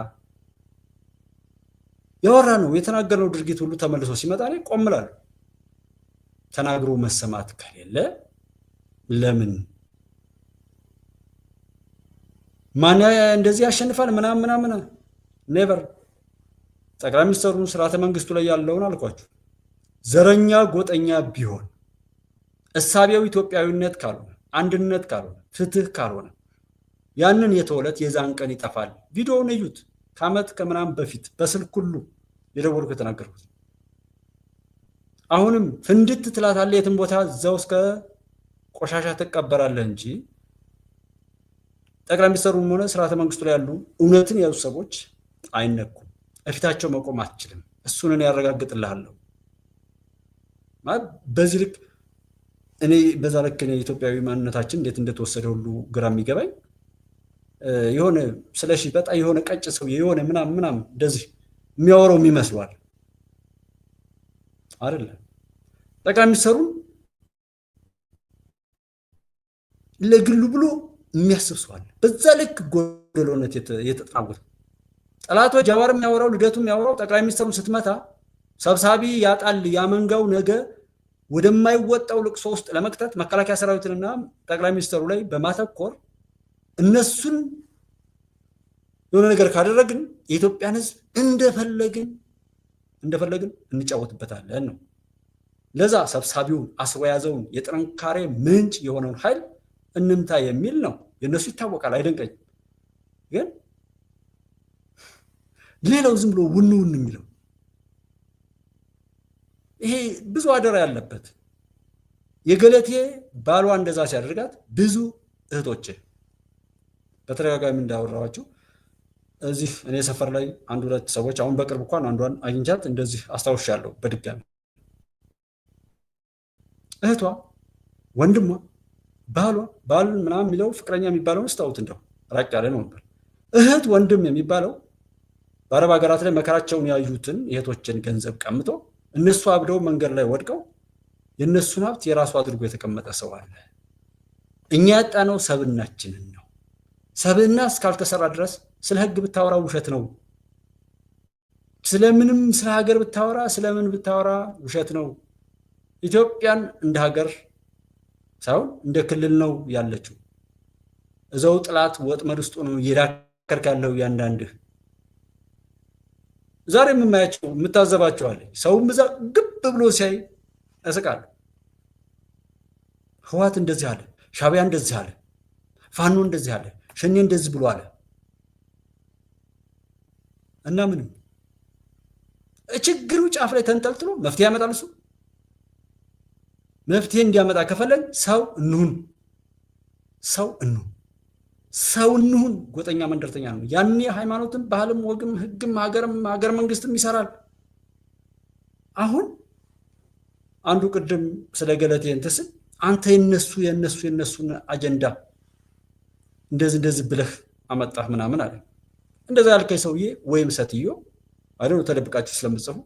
ያወራነው የተናገርነው ድርጊት ሁሉ ተመልሶ ሲመጣ ላይ ቆምላል። ተናግሮ መሰማት ከሌለ ለምን ማን እንደዚህ ያሸንፋል ምናምን ኔቨር። ጠቅላይ ሚኒስትሩን ስርዓተ መንግስቱ ላይ ያለውን አልኳችሁ። ዘረኛ ጎጠኛ ቢሆን እሳቤው ኢትዮጵያዊነት ካልሆነ አንድነት ካልሆነ ፍትህ ካልሆነ ያንን የተወለት የዛን ቀን ይጠፋል። ቪዲዮውን እዩት። ከዓመት ከምናምን በፊት በስልክ ሁሉ የደወልኩ የተናገርኩት። አሁንም ፍንድት ትላታለህ የትም ቦታ እዛው እስከ ቆሻሻ ትቀበራለህ እንጂ ጠቅላይ ሚኒስትሩም ሆነ ስርዓተ መንግስቱ ላይ ያሉ እውነትን ያዙ ሰዎች አይነኩም። እፊታቸው መቆም አትችልም። እሱን እኔ ያረጋግጥልሃለሁ። በዚህ ልክ እኔ በዛ ልክ ኢትዮጵያዊ ማንነታችን እንዴት እንደተወሰደ ሁሉ ግራ የሚገባኝ የሆነ ስለሺ በጣም የሆነ ቀጭ ሰው የሆነ ምናምን እንደዚህ የሚያወራው የሚመስሏል አይደለም። ጠቅላይ ሚኒስትሩ ለግሉ ብሎ የሚያስብ ሰው አለ። በዛ ልክ ጎደሎነት የተጠናወተ ጠላቶች ጃዋር የሚያወራው ልደቱ የሚያወራው ጠቅላይ ሚኒስትሩን ስትመታ ሰብሳቢ ያጣል ያመንጋው ነገ ወደማይወጣው ልቅሶ ውስጥ ለመክተት መከላከያ ሰራዊትንና ጠቅላይ ሚኒስትሩ ላይ በማተኮር እነሱን የሆነ ነገር ካደረግን የኢትዮጵያን ሕዝብ እንደፈለግን እንደፈለግን እንጫወትበታለን ነው። ለዛ ሰብሳቢውን አስሮ ያዘውን የጥንካሬ ምንጭ የሆነውን ኃይል እንምታ የሚል ነው። የነሱ ይታወቃል፣ አይደንቀኝም። ግን ሌላው ዝም ብሎ ውን የሚለው ይሄ ብዙ አደራ ያለበት የገለቴ ባሏ እንደዛ ሲያደርጋት ብዙ እህቶቼ በተደጋጋሚ እንዳወራኋቸው እዚህ እኔ ሰፈር ላይ አንድ ሁለት ሰዎች አሁን በቅርብ እንኳን አንዷን አግኝቻት እንደዚህ አስታውሻለሁ በድጋሚ እህቷ ወንድሟ ባሉን ምናምን የሚለው ፍቅረኛ የሚባለውን ስታውት እንደው ራቅ ያለ ነው ነበር። እህት ወንድም የሚባለው በአረብ ሀገራት ላይ መከራቸውን ያዩትን የእህቶችን ገንዘብ ቀምቶ እነሱ አብደው መንገድ ላይ ወድቀው የእነሱን ሀብት የራሱ አድርጎ የተቀመጠ ሰው አለ። እኛ ያጣነው ሰብናችንን ነው። ሰብና እስካልተሰራ ድረስ ስለ ህግ ብታወራ ውሸት ነው። ስለምንም ስለ ሀገር ብታወራ ስለምን ብታወራ ውሸት ነው። ኢትዮጵያን እንደ ሀገር ሳይሆን እንደ ክልል ነው ያለችው። እዛው ጥላት ወጥመድ ውስጥ ነው እየዳከርክ ያለው ያንዳንድህ። ዛሬ የምማያቸው የምታዘባቸው አለ። ሰውም እዛ ግብ ብሎ ሲያይ እስቃለሁ። ህወሓት እንደዚህ አለ፣ ሻዕቢያ እንደዚህ አለ፣ ፋኖ እንደዚህ አለ፣ ሸኔ እንደዚህ ብሎ አለ እና ምንም ችግሩ ጫፍ ላይ ተንጠልጥሎ መፍትሄ ያመጣል። እሱ መፍትሄ እንዲያመጣ ከፈለግ ሰው እንሁን፣ ሰው እንሁን። ጎጠኛ መንደርተኛ ነው። ያኔ ሃይማኖትም ባህልም ወግም ህግም ሀገር መንግስትም ይሰራል። አሁን አንዱ ቅድም ስለ ገለቴ እንትስል አንተ የነሱን አጀንዳ እንደዚህ ብለህ አመጣህ ምናምን አለ። እንደዛ ያልከኝ ሰውዬ ወይም ሰትዮ አይደል ተደብቃችሁ ስለምትጽፉ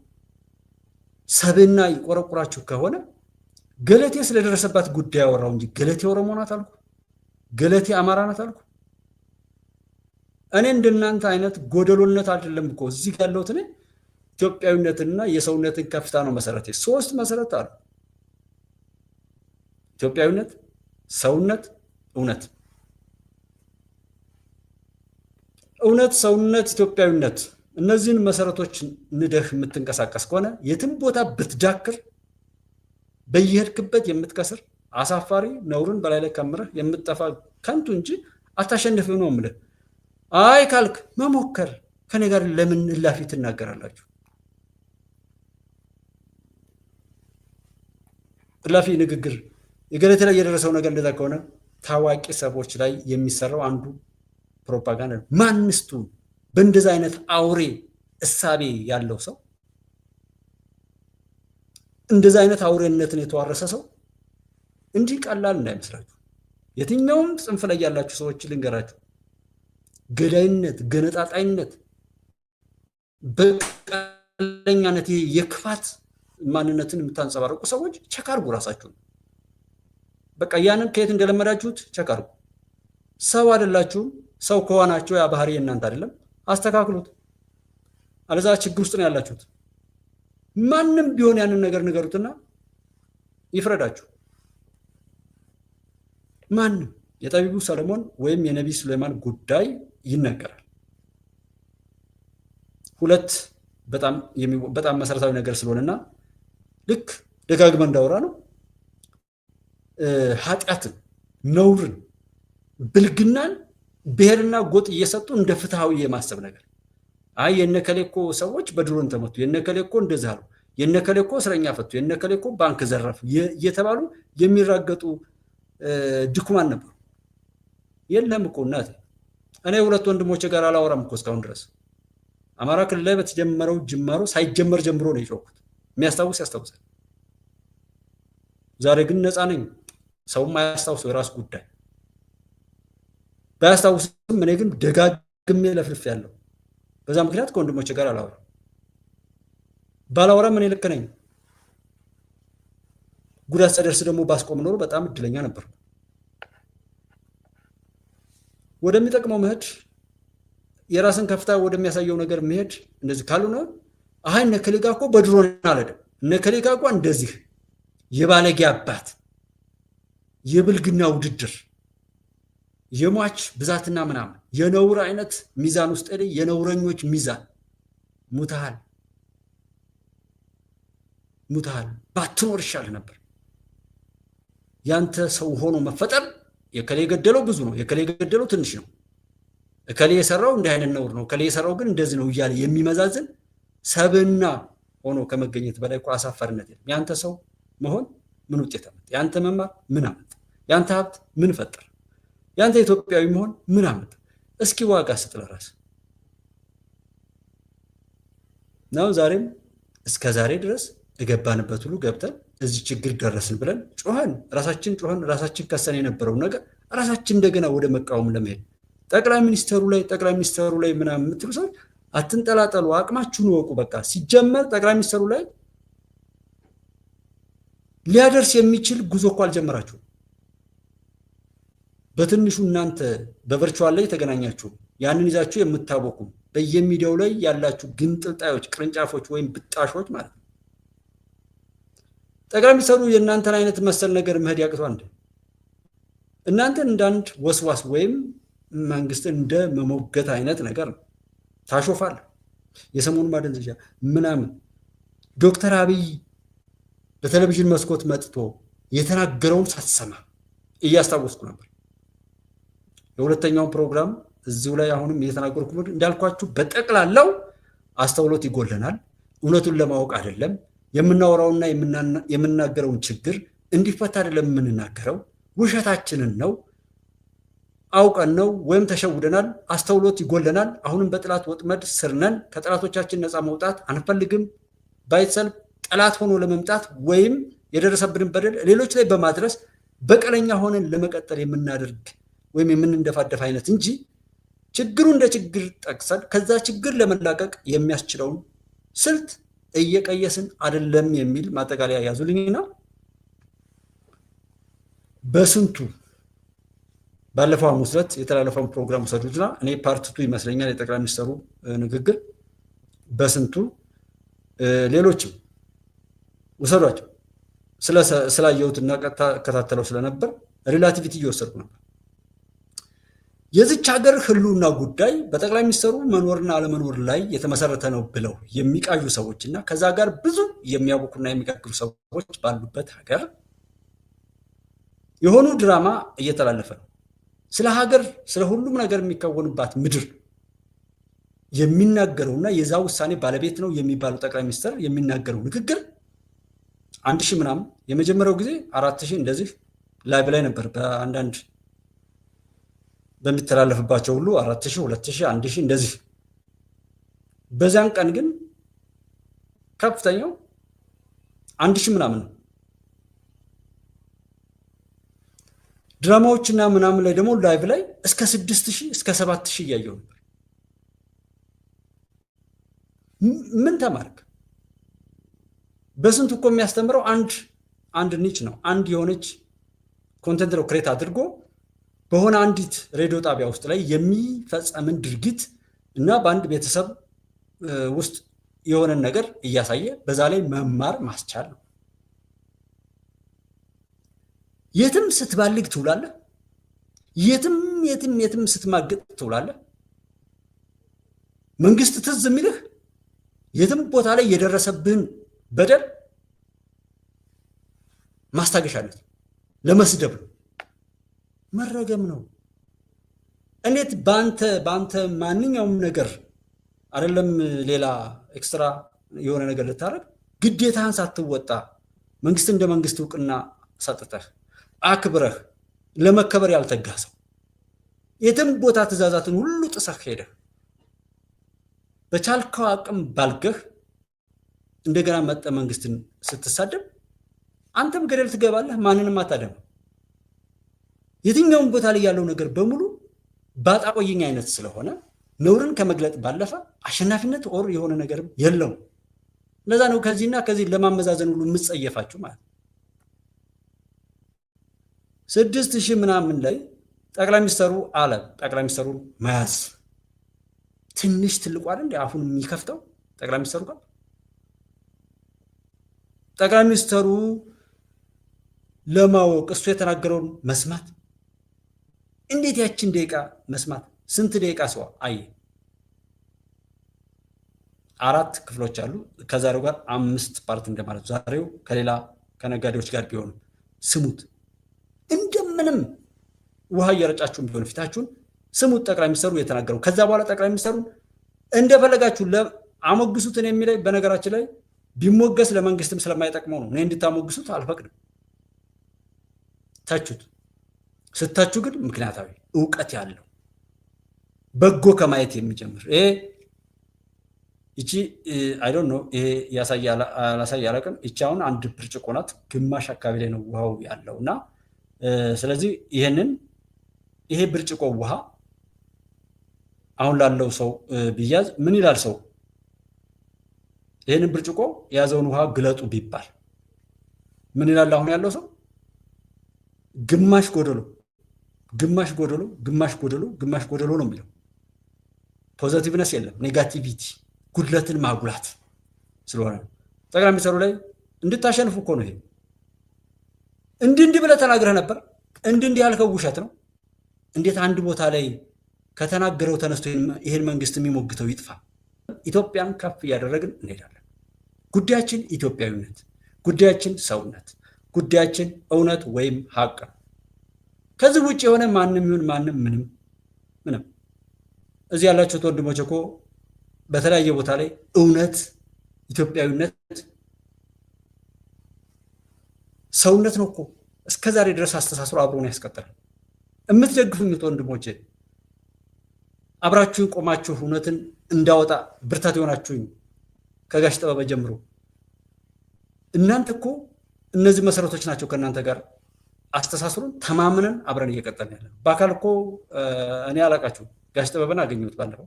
ሰብና ይቆረቁራችሁ ከሆነ ገለቴ ስለደረሰባት ጉዳይ አወራው እንጂ ገለቴ ኦሮሞ ናት አልኩ? ገለቴ አማራ ናት አልኩ? እኔ እንደናንተ አይነት ጎደሎነት አይደለም እኮ እዚህ ያለሁት እኔ ኢትዮጵያዊነትና የሰውነትን ከፍታ ነው መሰረቴ። ሶስት መሰረት አሉ። ኢትዮጵያዊነት፣ ሰውነት፣ እውነት። እውነት፣ ሰውነት፣ ኢትዮጵያዊነት እነዚህን መሰረቶች ንደህ የምትንቀሳቀስ ከሆነ የትም ቦታ ብትዳክር በየሄድክበት የምትከስር አሳፋሪ ነውርን በላይ ላይ ከምረህ የምትጠፋ ከንቱ እንጂ አታሸንፍም ነው የምልህ። አይ ካልክ መሞከር ከኔ ጋር ለምን እላፊ ትናገራላችሁ? እላፊ ንግግር የገለቴ ላይ የደረሰው ነገር እንደዛ ከሆነ ታዋቂ ሰዎች ላይ የሚሰራው አንዱ ፕሮፓጋንዳ ነው። ማንስቱ በእንደዛ አይነት አውሬ እሳቤ ያለው ሰው እንደዛ አይነት አውሬነትን የተዋረሰ ሰው እንዲህ ቀላል እንዳይመስላችሁ። የትኛውም ጽንፍ ላይ ያላችሁ ሰዎች ልንገራችሁ፣ ገዳይነት፣ ገነጣጣይነት፣ በቀለኛነት የክፋት ማንነትን የምታንጸባርቁ ሰዎች ቸክ አድርጉ ራሳችሁን። በቃ ያንን ከየት እንደለመዳችሁት ቸክ አድርጉ። ሰው አይደላችሁም። ሰው ከሆናችሁ ያ ባህሪ የእናንተ አይደለም። አስተካክሉት። አለዛ ችግር ውስጥ ነው ያላችሁት። ማንም ቢሆን ያንን ነገር ንገሩትና ይፍረዳችሁ። ማንም የጠቢቡ ሰለሞን ወይም የነቢይ ሱሌማን ጉዳይ ይነገራል። ሁለት በጣም መሰረታዊ ነገር ስለሆነና ልክ ደጋግመ እንዳወራ ነው ኃጢአትን፣ ነውርን፣ ብልግናን ብሔርና ጎጥ እየሰጡ እንደ ፍትሃዊ የማሰብ ነገር። አይ የነከሌ እኮ ሰዎች በድሮን ተመቱ፣ የነከሌ እኮ እንደዚህ አሉ፣ የነከሌ እኮ እስረኛ ፈቱ፣ የነከሌ እኮ ባንክ ዘረፉ እየተባሉ የሚራገጡ ድኩማን ነበሩ። የለም እኮ እናቴ፣ እኔ ሁለት ወንድሞቼ ጋር አላወራም እኮ እስካሁን ድረስ። አማራ ክልል ላይ በተጀመረው ጅማሮ ሳይጀመር ጀምሮ ነው የጮኩት። የሚያስታውስ ያስታውሳል። ዛሬ ግን ነፃ ነኝ። ሰውም አያስታውሰው የራሱ ጉዳይ። ባያስታውስም እኔ ግን ደጋግሜ ለፍልፍ ያለው በዛ ምክንያት ከወንድሞቼ ጋር አላወራም። ባላወራም እኔ ልክ ነኝ። ጉዳት ሳይደርስ ደግሞ ባስቆም ኖሮ በጣም እድለኛ ነበር። ወደሚጠቅመው መሄድ፣ የራስን ከፍታ ወደሚያሳየው ነገር መሄድ። እንደዚህ ካልሆነ አይ እነ ከሌ ጋር እኮ በድሮን አልሄድም፣ እነ ከሌ ጋር እኮ እንደዚህ የባለጌ አባት፣ የብልግና ውድድር፣ የሟች ብዛትና ምናምን የነውር አይነት ሚዛን ውስጥ የነውረኞች ሚዛን ሙታሃል። ሙታል ባትኖር ይሻል ነበር። ያንተ ሰው ሆኖ መፈጠር የከሌ ገደለው ብዙ ነው፣ የከሌ ገደለው ትንሽ ነው፣ ከሌ የሰራው እንዲህ አይነት ነውር ነው፣ ከሌ የሰራው ግን እንደዚህ ነው እያለ የሚመዛዝን ሰብና ሆኖ ከመገኘት በላይ እኮ አሳፋሪነት የለም። ያንተ ሰው መሆን ምን ውጤት አመጣ? ያንተ መማር ምን አመጣ? ያንተ ሀብት ምን ፈጠረ? ያንተ ኢትዮጵያዊ መሆን ምን አመጣ? እስኪ ዋጋ ስጥ ለራስህ ነው። ዛሬም እስከ ዛሬ ድረስ የገባንበት ሁሉ ገብተን እዚህ ችግር ደረስን ብለን ጮኸን ራሳችን ከሰን የነበረው ነገር ራሳችን እንደገና ወደ መቃወም ለመሄድ ጠቅላይ ሚኒስተሩ ላይ ምናምን የምትሉ ሰዎች አትንጠላጠሉ፣ አቅማችሁን ወቁ። በቃ ሲጀመር ጠቅላይ ሚኒስተሩ ላይ ሊያደርስ የሚችል ጉዞ እኮ አልጀመራችሁም። በትንሹ እናንተ በቨርቹዋል ላይ ተገናኛችሁ ያንን ይዛችሁ የምታወቁ በየሚዲያው ላይ ያላችሁ ግንጥልጣዮች፣ ቅርንጫፎች ወይም ብጣሾች ማለት ነው። ጠቅላይ ሚኒስተሩ የእናንተን አይነት መሰል ነገር መሄድ ያቅቷል እንዴ? እናንተን እንዳንድ ወስዋስ ወይም መንግስትን እንደ መሞገት አይነት ነገር ነው ታሾፋል። የሰሞኑ ማደንዘዣ ምናምን ዶክተር አብይ በቴሌቪዥን መስኮት መጥቶ የተናገረውን ሳትሰማ እያስታወስኩ ነበር። የሁለተኛውን ፕሮግራም እዚሁ ላይ አሁንም እየተናገርኩ እንዳልኳችሁ በጠቅላላው አስተውሎት ይጎለናል። እውነቱን ለማወቅ አይደለም የምናወራውና የምናገረውን ችግር እንዲፈታ አይደለም የምንናገረው፣ ውሸታችንን ነው አውቀን ነው ወይም ተሸውደናል። አስተውሎት ይጎለናል። አሁንም በጥላት ወጥመድ ስር ነን። ከጥላቶቻችን ነፃ መውጣት አንፈልግም። ባይሰል ጠላት ሆኖ ለመምጣት ወይም የደረሰብንን በደል ሌሎች ላይ በማድረስ በቀለኛ ሆነን ለመቀጠል የምናደርግ ወይም የምንደፋደፍ አይነት እንጂ ችግሩ እንደ ችግር ጠቅሰን ከዛ ችግር ለመላቀቅ የሚያስችለውን ስልት እየቀየስን አይደለም የሚል ማጠቃለያ ያዙልኝና በስንቱ ባለፈው ሐሙስ ዕለት የተላለፈውን ፕሮግራም ወሰዱትና እኔ ፓርት 2 ይመስለኛል የጠቅላይ ሚኒስትሩ ንግግር በስንቱ ሌሎችም ወሰዷቸው ስላየሁትና ቀጥታ ከታተለው ስለነበር ሪላቲቪቲ እየወሰድኩ ነበር። የዚች ሀገር ህልውና ጉዳይ በጠቅላይ ሚኒስትሩ መኖርና አለመኖር ላይ የተመሰረተ ነው ብለው የሚቃዡ ሰዎችና ከዛ ጋር ብዙ የሚያውቁና የሚጋግሩ ሰዎች ባሉበት ሀገር የሆኑ ድራማ እየተላለፈ ነው። ስለ ሀገር ስለ ሁሉም ነገር የሚከወንባት ምድር የሚናገረውና የዛ ውሳኔ ባለቤት ነው የሚባለው ጠቅላይ ሚኒስትር የሚናገረው ንግግር 1000 ምናምን የመጀመሪያው ጊዜ 4000 እንደዚህ ላይቭ ላይ ነበር። በአንዳንድ በሚተላለፍባቸው ሁሉ 4000 2000 1000 እንደዚህ። በዛን ቀን ግን ከፍተኛው 1000 ምናምን ነው። ድራማዎችና ምናምን ላይ ደግሞ ላይቭ ላይ እስከ 6000 እስከ 7000 እያየሁ ነበር። ምን ተማርክ? በስንቱ እኮ የሚያስተምረው አንድ ኒች ነው። አንድ የሆነች ኮንተንት ነው ክሬት አድርጎ በሆነ አንዲት ሬዲዮ ጣቢያ ውስጥ ላይ የሚፈጸምን ድርጊት እና በአንድ ቤተሰብ ውስጥ የሆነን ነገር እያሳየ በዛ ላይ መማር ማስቻል ነው። የትም ስትባልግ ትውላለህ። የትም ስትማግጥ ትውላለህ። መንግስት ትዝ የሚልህ የትም ቦታ ላይ የደረሰብህን በደል ማስታገሻነት ለመስደብ ነው፣ መረገም ነው። እንዴት በአንተ ማንኛውም ነገር አይደለም ሌላ ኤክስትራ የሆነ ነገር ልታረግ ግዴታህን ሳትወጣ መንግስት እንደ መንግስት እውቅና ሰጥተህ አክብረህ ለመከበር ያልተጋ ሰው የትም ቦታ ትእዛዛትን ሁሉ ጥሰህ ሄደህ በቻልከው አቅም ባልገህ እንደገና መጠ መንግስትን ስትሳደብ አንተም ገደል ትገባለህ። ማንንም አታደም። የትኛውም ቦታ ላይ ያለው ነገር በሙሉ ባጣቆየኝ አይነት ስለሆነ ነውርን ከመግለጥ ባለፈ አሸናፊነት ኦር የሆነ ነገር የለውም። ለዛ ነው ከዚህና ከዚህ ለማመዛዘን ሁሉ የምትጸየፋችሁ ማለት ነው። 6000 ምናምን ላይ ጠቅላይ ሚኒስትሩ አለ ጠቅላይ ሚኒስትሩ መያዝ ትንሽ ትልቁ አይደል እንዴ አፉን የሚከፍተው ጠቅላይ ሚኒስትሩ ጋር ጠቅላይ ሚኒስትሩ ለማወቅ እሱ የተናገረውን መስማት እንዴት ያችን ደቂቃ መስማት ስንት ደቂቃ ሰው አየ 4 ክፍሎች አሉ። ከዛሬው ጋር 5 ፓርት እንደማለት ዛሬው ከሌላ ከነጋዴዎች ጋር ቢሆኑ ስሙት። እንደምንም ውሃ እየረጫችሁ ቢሆን ፊታችሁን ስሙት። ጠቅላይ ሚኒስትሩ የተናገረው ከዛ በኋላ ጠቅላይ ሚኒስትሩ እንደፈለጋችሁ አሞግሱትን የሚለይ በነገራችን ላይ ቢሞገስ ለመንግስትም ስለማይጠቅመው ነው። እኔ እንድታሞግሱት አልፈቅድም። ተቹት። ስተቹ ግን ምክንያታዊ ዕውቀት ያለው በጎ ከማየት የሚጀምር እቺ አይ ዶንት ኖ ይሄ ያሳያል አላውቅም። እቺ አሁን 1 ብርጭቆ ናት። ግማሽ አካባቢ ላይ ነው ውሃው ያለውና ስለዚህ ይሄ ብርጭቆ ውሃ አሁን ላለው ሰው ቢያዝ ምን ይላል ሰው? ይሄንን ብርጭቆ የያዘውን ውሃ ግለጡ ቢባል ምን ይላል አሁን ያለው ሰው? ግማሽ ጎደሎ ግማሽ ጎደሎ ግማሽ ጎደሎ ግማሽ ጎደሎ ነው የሚለው። ፖዚቲቭነስ የለም፣ ኔጋቲቪቲ ጉድለትን ማጉላት ስለሆነ ጠቅላይ ሚኒስትሩ ላይ እንድታሸንፉ እኮ ነው። ይሄ እንዲህ ብለህ ተናግረህ ነበር። እንዲህ ያልከው ውሸት ነው። እንዴት አንድ ቦታ ላይ ከተናገረው ተነስቶ ይሄን መንግስት የሚሞግተው ይጥፋ? ኢትዮጵያን ከፍ እያደረግን እንሄዳለን። ጉዳያችን ኢትዮጵያዊነት፣ ጉዳያችን ሰውነት፣ ጉዳያችን እውነት ወይም ሀቅ ነው። ከዚህ ውጭ የሆነ ማንም ይሁን ማንም ምንም እዚህ ያላችሁት ወንድሞች እኮ በተለያየ ቦታ ላይ እውነት፣ ኢትዮጵያዊነት፣ ሰውነት ነው እኮ እስከዛሬ ድረስ አስተሳስሮ አብሮን ያስቀጥላል። የምትደግፉኝ ወንድሞቼ አብራችሁን ቆማችሁ እውነትን እንዳወጣ ብርታት የሆናችሁኝ ከጋሽ ጥበበ ጀምሮ እናንተ እኮ እነዚህ መሰረቶች ናቸው ከእናንተ ጋር አስተሳስሩን ተማምነን አብረን እየቀጠልን ያለን። በአካል እኮ እኔ አላቃችሁ ጋሽ ጥበበን አገኘሁት ባለፈው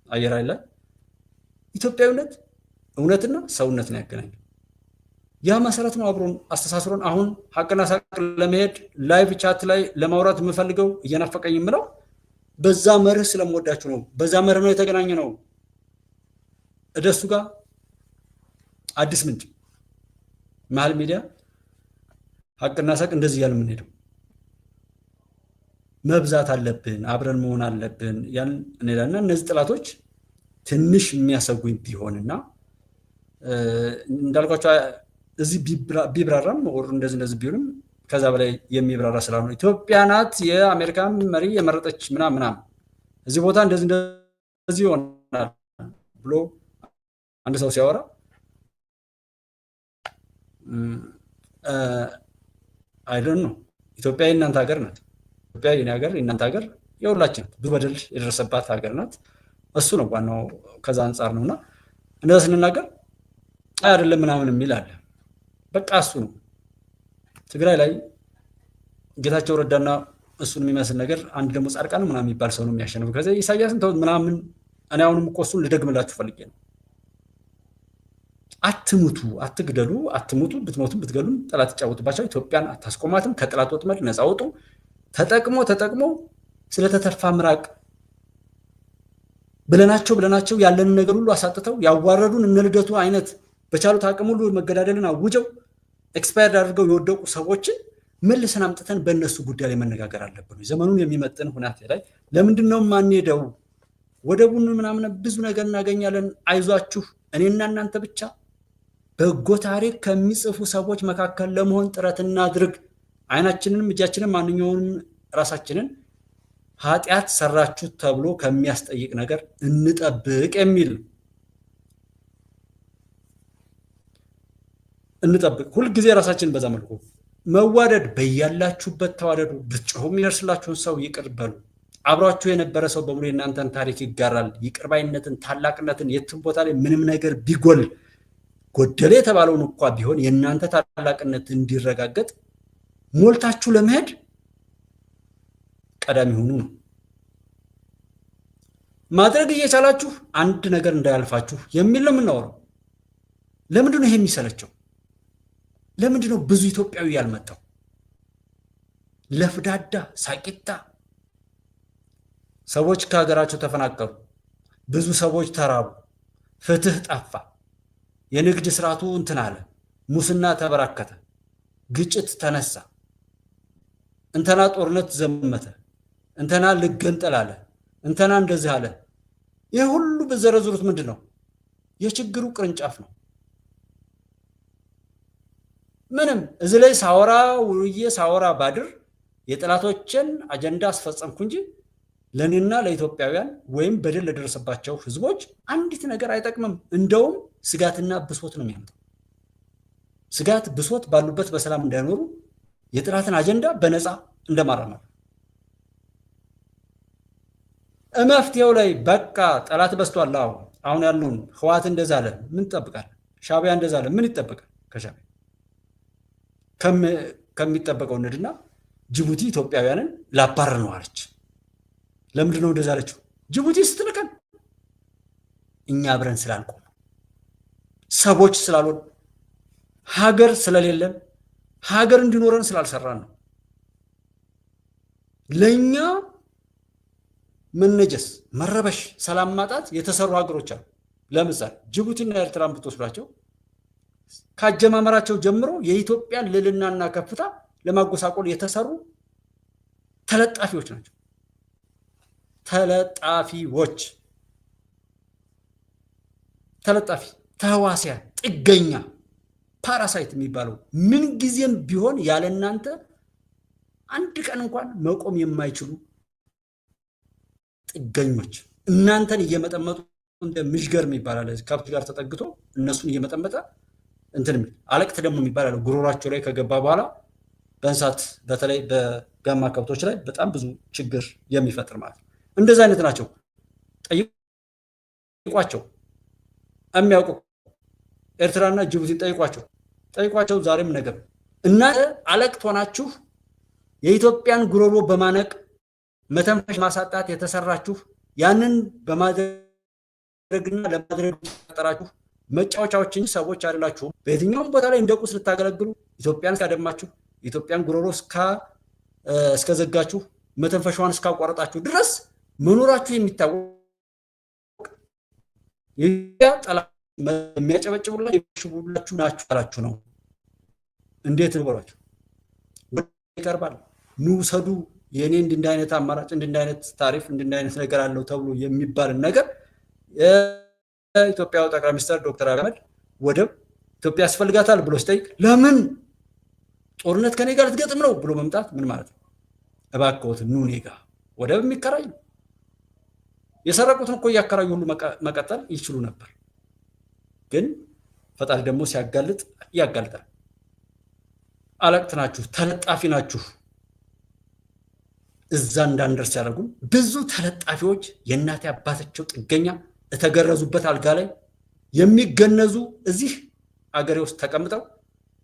አየር ላይ። ኢትዮጵያዊነት እውነትና ሰውነትን ያገናኛል። ያ መሰረት ነው አብሮን አስተሳስሮን። አሁን ሀቅና ሳቅ ለመሄድ ላይቭ ቻት ላይ ለማውራት የምፈልገው እየናፈቀኝ የምለው በዛ መርህ ስለምወዳችሁ ነው። በዛ መርህ ነው የተገናኘ ነው። እደሱ ጋር አዲስ ምንጭ መሀል ሚዲያ ሀቅና ሳቅ እንደዚህ እያልን የምንሄደው መብዛት አለብን፣ አብረን መሆን አለብን። ያን እንላልና እነዚህ ጥላቶች ትንሽ የሚያሰጉኝ ቢሆንና እንዳልኳቸው እዚህ ቢብራራም ወር እንደዚህ ቢሆንም ከዛ በላይ የሚብራራ ስላልሆነ ኢትዮጵያ ናት የአሜሪካን መሪ የመረጠች ምናምን እዚህ ቦታ እንደዚህ ይሆናል ብሎ አንድ ሰው ሲያወራ አይደል ነው። ኢትዮጵያ የእናንተ ሀገር ናት። ኢትዮጵያ የኔ ሀገር የእናንተ ሀገር የሁላችን ብዙ በደል የደረሰባት ሀገር ናት። እሱ ነው ዋናው። ከዛ አንጻር ነውና እንደዛ ስንናገር አይደለም ምናምን የሚል አለ። በቃ እሱ ነው። ትግራይ ላይ ጌታቸው ረዳና እሱን የሚመስል ነገር አንድ ደግሞ ጻድቃን ምናምን የሚባል ሰው ነው የሚያሸንፈው። ከዛ ኢሳያስን ተው ምናምን። እኔ አሁንም እኮ እሱን ልደግምላችሁ ፈልጌ ነው። አትሙቱ፣ አትግደሉ፣ አትሙቱ። ብትሞቱም ብትገሉም ጠላት ይጫወትባቸው። ኢትዮጵያን አታስቆማትም። ከጠላት ወጥመድ ነፃ አውጡ። ተጠቅሞ ስለተተፋ ምራቅ ብለናቸው ያለንን ነገር ሁሉ አሳጥተው ያዋረዱን እነ ልደቱ አይነት በቻሉት አቅም ሁሉ መገዳደልን አውጀው ኤክስፓየርድ አድርገው የወደቁ ሰዎችን መልሰን አምጥተን በእነሱ ጉዳይ ላይ መነጋገር አለብን። ዘመኑን የሚመጥን ሁናቴ ላይ ለምንድን ነው የማንሄደው? ወደቡን ምናምን ብዙ ነገር እናገኛለን። አይዟችሁ፣ እኔና እናንተ ብቻ በጎ ታሪክ ከሚጽፉ ሰዎች መካከል ለመሆን ጥረት እናድርግ። አይናችንንም እጃችንን ማንኛውንም ራሳችንን ኃጢአት ሰራችሁ ተብሎ ከሚያስጠይቅ ነገር እንጠብቅ የሚል እንጠብቅ። ሁልጊዜ ራሳችንን በዛ መልኩ መዋደድ፣ በያላችሁበት ተዋደዱ። ብትጮሁ የሚደርስላችሁን ሰው ይቅር በሉ። አብሯችሁ የነበረ ሰው በሙሉ የእናንተን ታሪክ ይጋራል። ይቅርባይነትን፣ ታላቅነትን የትም ቦታ ላይ ምንም ነገር ቢጎል ጎደለ የተባለውን እንኳ ቢሆን የእናንተ ታላቅነት እንዲረጋገጥ ሞልታችሁ ለመሄድ ቀዳሚ ሆኑ ነው ማድረግ እየቻላችሁ አንድ ነገር እንዳያልፋችሁ የሚል ነው የምናወራው። ለምንድን ነው ይሄ የሚሰለቸው? ለምንድን ነው ብዙ ኢትዮጵያዊ ያልመጣው? ለፍዳዳ ሳቂታ ሰዎች ከሀገራቸው ተፈናቀሉ። ብዙ ሰዎች ተራቡ። ፍትህ ጠፋ። የንግድ ስርዓቱ እንትን አለ። ሙስና ተበራከተ። ግጭት ተነሳ። እንተና ጦርነት ዘመተ። እንተና ልገንጠል አለ። እንተና እንደዚህ አለ። ይህ ሁሉ በዘረዝሩት ምንድነው የችግሩ ቅርንጫፍ ነው። ምንም እዚህ ላይ ሳወራ ባድር የጠላቶችን አጀንዳ አስፈጸምኩ እንጂ ለኔና ለኢትዮጵያውያን ወይም በደል ለደረሰባቸው ህዝቦች አንዲት ነገር አይጠቅምም። እንደውም ስጋትና ብሶት ነው የሚያመጣው። ስጋት ብሶት ባሉበት በሰላም እንዳይኖሩ የጠላትን አጀንዳ በነፃ እንደማራመድ መፍትሄው ላይ በቃ ጠላት በስቷል። አሁን ያለውን ህወሓት እንደዛ አለ፣ ምን ይጠብቃል? ሻዕቢያ እንደዛ አለ፣ ምን ይጠብቃል? ከሻዕቢያ ከሚጠበቀው ንድና ጅቡቲ ኢትዮጵያውያንን ላባረር ነው አለች። ለምንድን ነው እንደዛ አለችው? ጅቡቲ ስትልከን እኛ አብረን ስላልቆም ሰቦች ስላልሆን ሀገር ስለሌለን ሀገር እንዲኖረን ስላልሰራን ነው። ለኛ መነጀስ፣ መረበሽ፣ ሰላም ማጣት የተሰሩ ሀገሮች አሉ። ለምሳሌ ጅቡቲና ኤርትራን ብትወስዷቸው ካጀማመራቸው ጀምሮ የኢትዮጵያን ልዕልናና ከፍታ ለማጎሳቆል የተሰሩ ተለጣፊዎች ናቸው። ተለጣፊ ተህዋሲያን፣ ጥገኛ፣ ፓራሳይት የሚባለው ምን ጊዜም ቢሆን ያለ እናንተ አንድ ቀን እንኳን መቆም የማይችሉ ጥገኞች እናንተን እየመጠመጡ እንደ ምሽገር የሚባል ከብት ጋር ተጠግቶ እነሱን እየመጠመጠ እንትን አለቅት ደግሞ የሚባል ጉሮሯቸው ላይ ከገባ በኋላ በእንስሳት በተለይ በጋማ ከብቶች ላይ በጣም ብዙ ችግር የሚፈጥር ማለት ነው። እንደዛ አይነት ናቸው። ጠይቋቸው፣ የሚያውቁ ኤርትራና ጅቡቲን ጠይቋቸው ዛሬም ነገም። እናንተ አለቅት ሆናችሁ የኢትዮጵያን ጉሮሮ በማነቅ መተንፈሽ ማሳጣት የተሰራችሁ ያንን በማድረግና ለማድረግ ተጠራችሁ መጫወቻዎችን ሰዎች አይደላችሁም። በየትኛውም ቦታ ላይ እንደ ቁስ ልታገለግሉ ኢትዮጵያን እስካደማችሁ ኢትዮጵያን ጉሮሮ እስከዘጋችሁ መተንፈሻዋን እስካቋረጣችሁ ድረስ መኖራችሁ የሚታወቅ የኢትዮጵያ ጠላት የሚያጨበጭቡላችሁ የሚሽቡላችሁ ናችሁ አላችሁ ነው። እንዴት ልበሏችሁ? ይቀርባል ንውሰዱ የኔ እንዲህ አይነት አማራጭ እንዲህ አይነት ታሪፍ እንዲህ አይነት ነገር አለው ተብሎ የሚባልን ነገር የኢትዮጵያው ጠቅላይ ሚኒስትር ዶክተር አብይ አህመድ ወደብ ኢትዮጵያ ያስፈልጋታል ብሎ ሲጠይቅ ለምን ጦርነት ከኔ ጋር ልትገጥም ነው ብሎ መምጣት ምን ማለት ነው? እባክዎት ኑ እኔ ጋር ወደብ የሚከራይ የሰረቁትን እኮ እያከራዩ ሁሉ መቀጠል ይችሉ ነበር። ግን ፈጣሪ ደግሞ ሲያጋልጥ ያጋልጣል። አለቅት ናችሁ፣ ተለጣፊ ናችሁ። እዛ እንዳንደርስ ያደረጉን ብዙ ተለጣፊዎች የእናቴ አባታቸው ጥገኛ የተገረዙበት አልጋ ላይ የሚገነዙ እዚህ አገሬ ውስጥ ተቀምጠው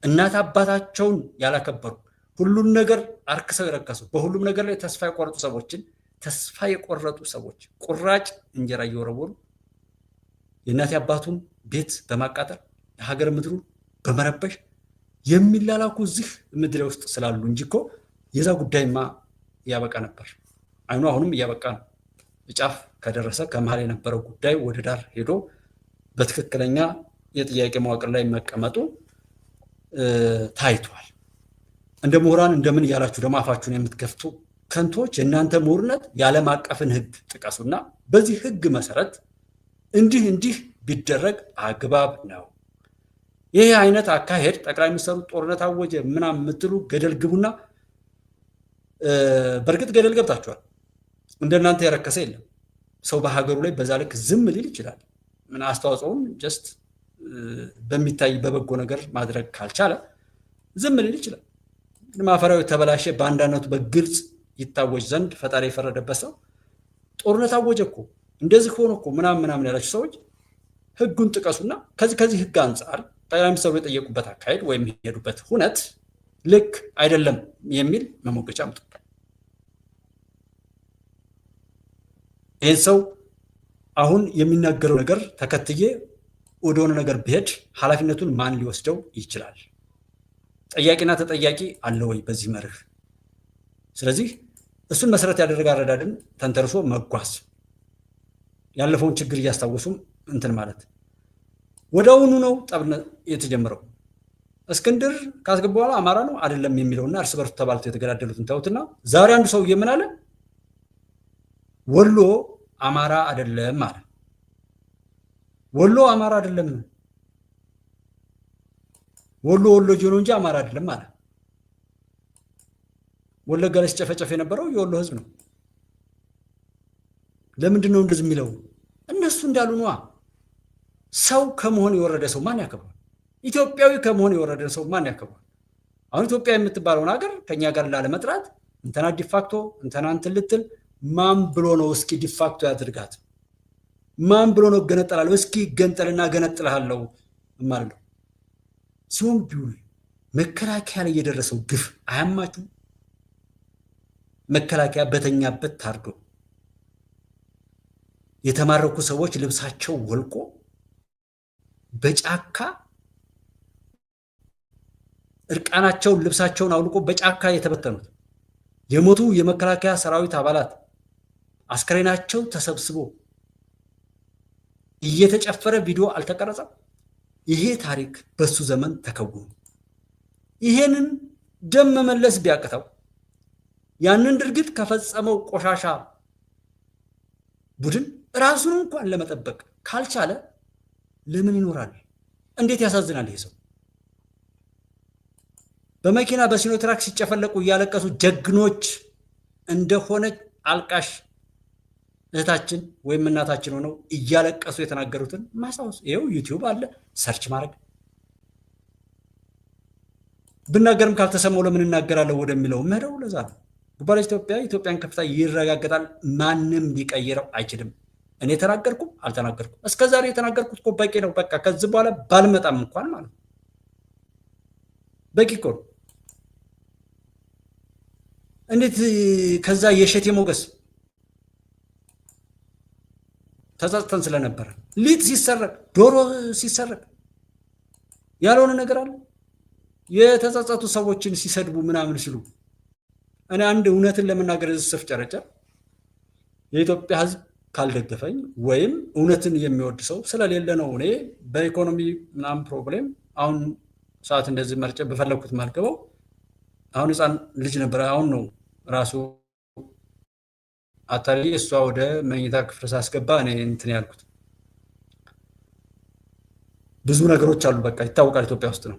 እናት አባታቸውን ያላከበሩ ሁሉን ነገር አርክሰው የረከሱ በሁሉም ነገር ላይ ተስፋ የቆረጡ ሰዎች ቁራጭ እንጀራ እየወረወሩ የእናቴ አባቱን ቤት በማቃጠል የሀገር ምድሩን በመረበሽ የሚላላኩ እዚህ ምድሬ ውስጥ ስላሉ እንጂ እኮ የዛ ጉዳይማ ያበቃ ነበር። አይኑ አሁንም እያበቃ ነው። ጫፍ ከደረሰ ከመሃል የነበረው ጉዳይ ወደ ዳር ሄዶ በትክክለኛ የጥያቄ መዋቅር ላይ መቀመጡ ታይቷል። እንደ ምሁራን እንደምን እያላችሁ ደግሞ አፋችሁን የምትከፍቱ ከንቶች የእናንተ ምሁርነት የዓለም አቀፍን ሕግ ጥቀሱና በዚህ ሕግ መሰረት እንዲህ ቢደረግ አግባብ ነው። ይህ አይነት አካሄድ ጠቅላይ ሚኒስትሩ ጦርነት አወጀ ምናምን የምትሉ ገደል ግቡና በእርግጥ ገደል ገብታችኋል። እንደናንተ የረከሰ የለም። ሰው በሀገሩ ላይ በዛ ልክ ዝም ሊል ይችላል። ምን አስተዋጽኦውን ጀስት በሚታይ በበጎ ነገር ማድረግ ካልቻለ ዝም ሊል ይችላል። ማፈሪያው የተበላሸ በአንዳነቱ በግልጽ ይታወጅ ዘንድ ፈጣሪ የፈረደበት ሰው ጦርነት አወጀ እኮ እንደዚህ ሆኖ እኮ ምናምን ያላችሁ ሰዎች ህጉን ጥቀሱና ከዚህ ህግ አንጻር ጠቅላይ ሚኒስትሩ የጠየቁበት አካሄድ ወይም የሄዱበት ሁነት ልክ አይደለም የሚል መሞገቻ አምጡ። ይህን ሰው አሁን የሚናገረው ነገር ተከትዬ ወደሆነ ነገር ብሄድ ኃላፊነቱን ማን ሊወስደው ይችላል? ጠያቂና ተጠያቂ አለ ወይ በዚህ መርህ? ስለዚህ እሱን መሰረት ያደረገ አረዳድን ተንተርሶ መጓዝ፣ ያለፈውን ችግር እያስታወሱም እንትን ማለት። ወደውኑ ነው ጠብነት የተጀመረው። እስክንድር ካስገባ በኋላ አማራ ነው አይደለም የሚለውና እርስ በርሱ ተባልቶ የተገዳደሉትን ተውትና ዛሬ አንዱ ሰው ምን አለ? ወሎ አማራ አይደለም አለ። ወሎ አማራ አይደለም፣ ወሎ ጆሮ እንጂ አማራ አይደለም አለ። ወለጋ ላይ ሲጨፈጨፍ የነበረው የወሎ ህዝብ ነው። ለምንድን ነው እንደዚህ የሚለው? እነሱ እንዳሉ ነዋ። ሰው ከመሆን የወረደ ሰው ማን ያከብራል? ኢትዮጵያዊ ከመሆን የወረደ ሰው ማን ያከብራል? አሁን ኢትዮጵያ የምትባለውን ሀገር ከኛ ጋር ላለመጥራት እንተና ዲፋክቶ እንተና እንትን ልትል ማን ብሎ ነው እስኪ ዲፋክቶ ያድርጋት? ማን ብሎ ነው ገነጠላለሁ እስኪ ገንጠልና ገነጥልሃለሁ ማለት ነው። ሲሆን ቢውል መከላከያ ላይ የደረሰው ግፍ አያማችሁ? መከላከያ በተኛበት ታርዶ የተማረኩ ሰዎች ልብሳቸው ወልቆ በጫካ እርቃናቸውን ልብሳቸውን አውልቆ በጫካ የተበተኑት የሞቱ የመከላከያ ሰራዊት አባላት አስከሬናቸው ተሰብስቦ እየተጨፈረ ቪዲዮ አልተቀረጸም። ይሄ ታሪክ በሱ ዘመን ተከውኖ ይሄንን ደም መመለስ ቢያቅተው ያንን ድርጊት ከፈጸመው ቆሻሻ ቡድን ራሱን እንኳን ለመጠበቅ ካልቻለ ለምን ይኖራል? እንዴት ያሳዝናል ይሄ ሰው። በመኪና በሲኖትራክ ሲጨፈለቁ እያለቀሱ ጀግኖች እንደሆነ አልቃሽ እህታችን ወይም እናታችን ሆነው እያለቀሱ የተናገሩትን ማሳወስ ይሄው ዩቲዩብ አለ፣ ሰርች ማድረግ። ብናገርም ካልተሰማው ለምን እናገራለሁ ወደሚለው መረው ለዛ ነው። ጉባኤ ኢትዮጵያን ከፍታ ይረጋገጣል። ማንም ሊቀይረው አይችልም። እኔ ተናገርኩም አልተናገርኩም እስከዛሬ የተናገርኩት እኮ በቂ ነው። በቃ ከዚህ በኋላ ባልመጣም እንኳን ማለት በቂ እኮ ነው። እንዴት ከዛ የሸቴ ሞገስ ተጸጽተን ስለነበረ ሊጥ ሲሰረቅ ዶሮ ሲሰረቅ ያልሆነ ነገር አለ። የተጸጸቱ ሰዎችን ሲሰድቡ ምናምን ሲሉ እኔ አንድ እውነትን ለመናገር ዝስፍ ጨረጨር የኢትዮጵያ ሕዝብ ካልደገፈኝ ወይም እውነትን የሚወድ ሰው ስለሌለ ነው። እኔ በኢኮኖሚ ምናምን ፕሮብሌም አሁን ሰዓት እንደዚህ መርጨ በፈለኩት ማልገበው አሁን ህፃን ልጅ ነበረ። አሁን ነው ራሱ አታሊ እሷ ወደ መኝታ ክፍል ሳስገባ እኔ እንትን ያልኩት ብዙ ነገሮች አሉ። በቃ ይታወቃል ኢትዮጵያ ውስጥ ነው።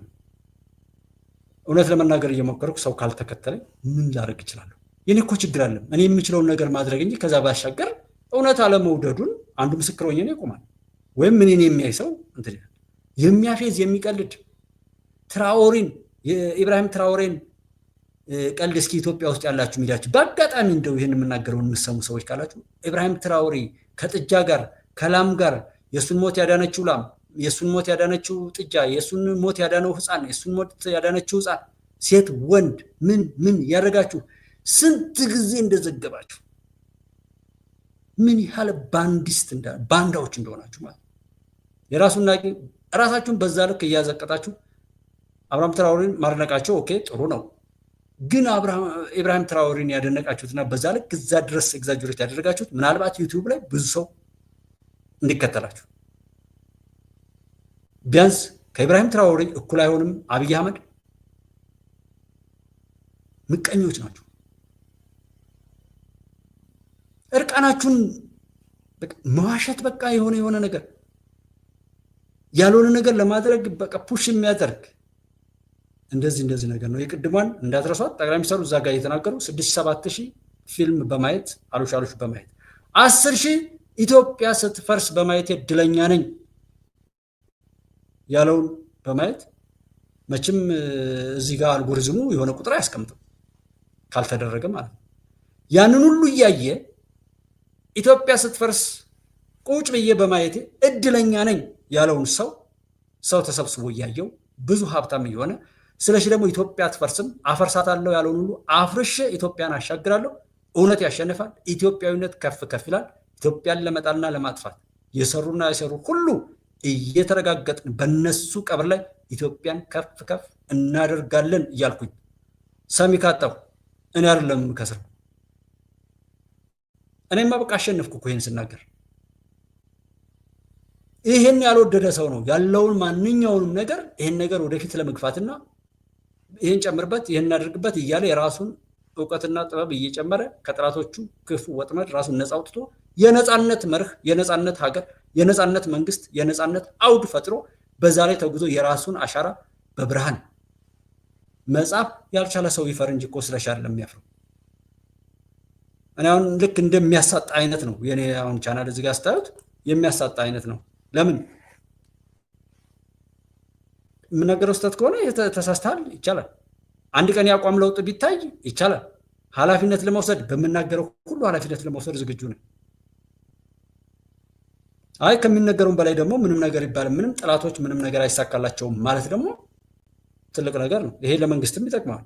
እውነት ለመናገር እየሞከርኩ ሰው ካልተከተለኝ ምን ላደርግ እችላለሁ? የኔ እኮ ችግር አለም። እኔ የምችለውን ነገር ማድረግ እንጂ ከዛ ባሻገር እውነት አለመውደዱን አንዱ ምስክር ሆኜ ነው ይቆማል። ወይም ምንን የሚያይ ሰው እንትን የሚያፌዝ የሚቀልድ ትራኦሬን የኢብራሂም ትራኦሬን ቀልድ እስኪ ኢትዮጵያ ውስጥ ያላችሁ ሚዲያችሁ በአጋጣሚ እንደው ይህን የምናገረውን የምትሰሙ ሰዎች ካላችሁ ኢብራሂም ትራኦሬ ከጥጃ ጋር ከላም ጋር የእሱን ሞት ያዳነችው ላም፣ የእሱን ሞት ያዳነችው ጥጃ፣ የእሱን ሞት ያዳነው ህፃን፣ የእሱን ሞት ያዳነችው ህፃን፣ ሴት ወንድ ምን ያደረጋችሁ ስንት ጊዜ እንደዘገባችሁ ምን ያህል ባንዳዎች እንደሆናችሁ ማለት የራሱን ናቂ ራሳችሁን በዛ ልክ እያዘቀጣችሁ አብርሃም ትራኦሬን ማድነቃቸው ኦኬ ጥሩ ነው። ግን ኢብራሂም ትራኦሬን ያደነቃችሁትና በዛ ልክ እዛ ድረስ ኤግዛጀሬት ያደረጋችሁት ምናልባት ዩቲዩብ ላይ ብዙ ሰው እንዲከተላችሁ ቢያንስ ከኢብራሂም ትራኦሬ እኩል አይሆንም አብይ አህመድ። ምቀኞች ናቸው። እርቃናችሁን መዋሸት በቃ የሆነ ነገር ያልሆነ ነገር ለማድረግ በቃ ፑሽ የሚያደርግ እንደዚህ ነገር ነው። የቅድሟን እንዳትረሷት። ጠቅላይ ሚኒስትሩ እዛ ጋር እየተናገሩ 6-7 ፊልም በማየት አሉሽ በማየት 10,000 ኢትዮጵያ ስትፈርስ በማየት እድለኛ ነኝ ያለውን በማየት መቼም እዚህ ጋር አልጎሪዝሙ የሆነ ቁጥር አያስቀምጥም ካልተደረገ ማለት ነው። ያንን ሁሉ እያየ ኢትዮጵያ ስትፈርስ ቁጭ ብዬ በማየት እድለኛ ነኝ ያለውን ሰው ተሰብስቦ እያየው ብዙ ሀብታም እየሆነ ስለዚህ ደግሞ ኢትዮጵያ አትፈርስም አፈርሳታለሁ ያለውን ሁሉ አፍርሼ ኢትዮጵያን አሻግራለሁ። እውነት ያሸንፋል። ኢትዮጵያዊነት ከፍ ይላል። ኢትዮጵያን ለመጣልና ለማጥፋት የሰሩና ያሰሩ ሁሉ እየተረጋገጥን በነሱ ቀብር ላይ ኢትዮጵያን ከፍ እናደርጋለን እያልኩኝ ሰሚ ካጣሁ እኔ አይደለም ከስር እኔማ በቃ አሸነፍኩ እኮ ይሄን ስናገር። ይሄን ያልወደደ ሰው ነው ያለውን ማንኛውንም ነገር ይሄን ነገር ወደፊት ለመግፋትና ይሄን ጨምርበት ይሄን እናድርግበት እያለ የራሱን ዕውቀትና ጥበብ እየጨመረ ከጥራቶቹ ክፉ ወጥመድ ራሱን ነፃ አውጥቶ የነጻነት መርህ፣ የነጻነት ሀገር፣ የነጻነት መንግስት፣ የነጻነት አውድ ፈጥሮ በዛ ላይ ተጉዞ የራሱን አሻራ በብርሃን መጻፍ ያልቻለ ሰው ይፈር እንጂ እኮ ስለሻር ለሚያፍረው እኔ አሁን ልክ እንደሚያሳጣ አይነት ነው የኔ አሁን ቻናል እዚህ ጋር ስታዩት የሚያሳጣ አይነት ነው። ለምን የምነገረው ስህተት ከሆነ ተሳስተሃል ይቻላል። አንድ ቀን ያቋም ለውጥ ቢታይ ይቻላል። ኃላፊነት ለመውሰድ በምናገረው ሁሉ ኃላፊነት ለመውሰድ ዝግጁ ነኝ። አይ ከሚነገረው በላይ ደግሞ ምንም ነገር ይባል ምንም ጥላቶች ምንም ነገር አይሳካላቸውም ማለት ደግሞ ትልቅ ነገር ነው። ይሄ ለመንግስትም ይጠቅማል።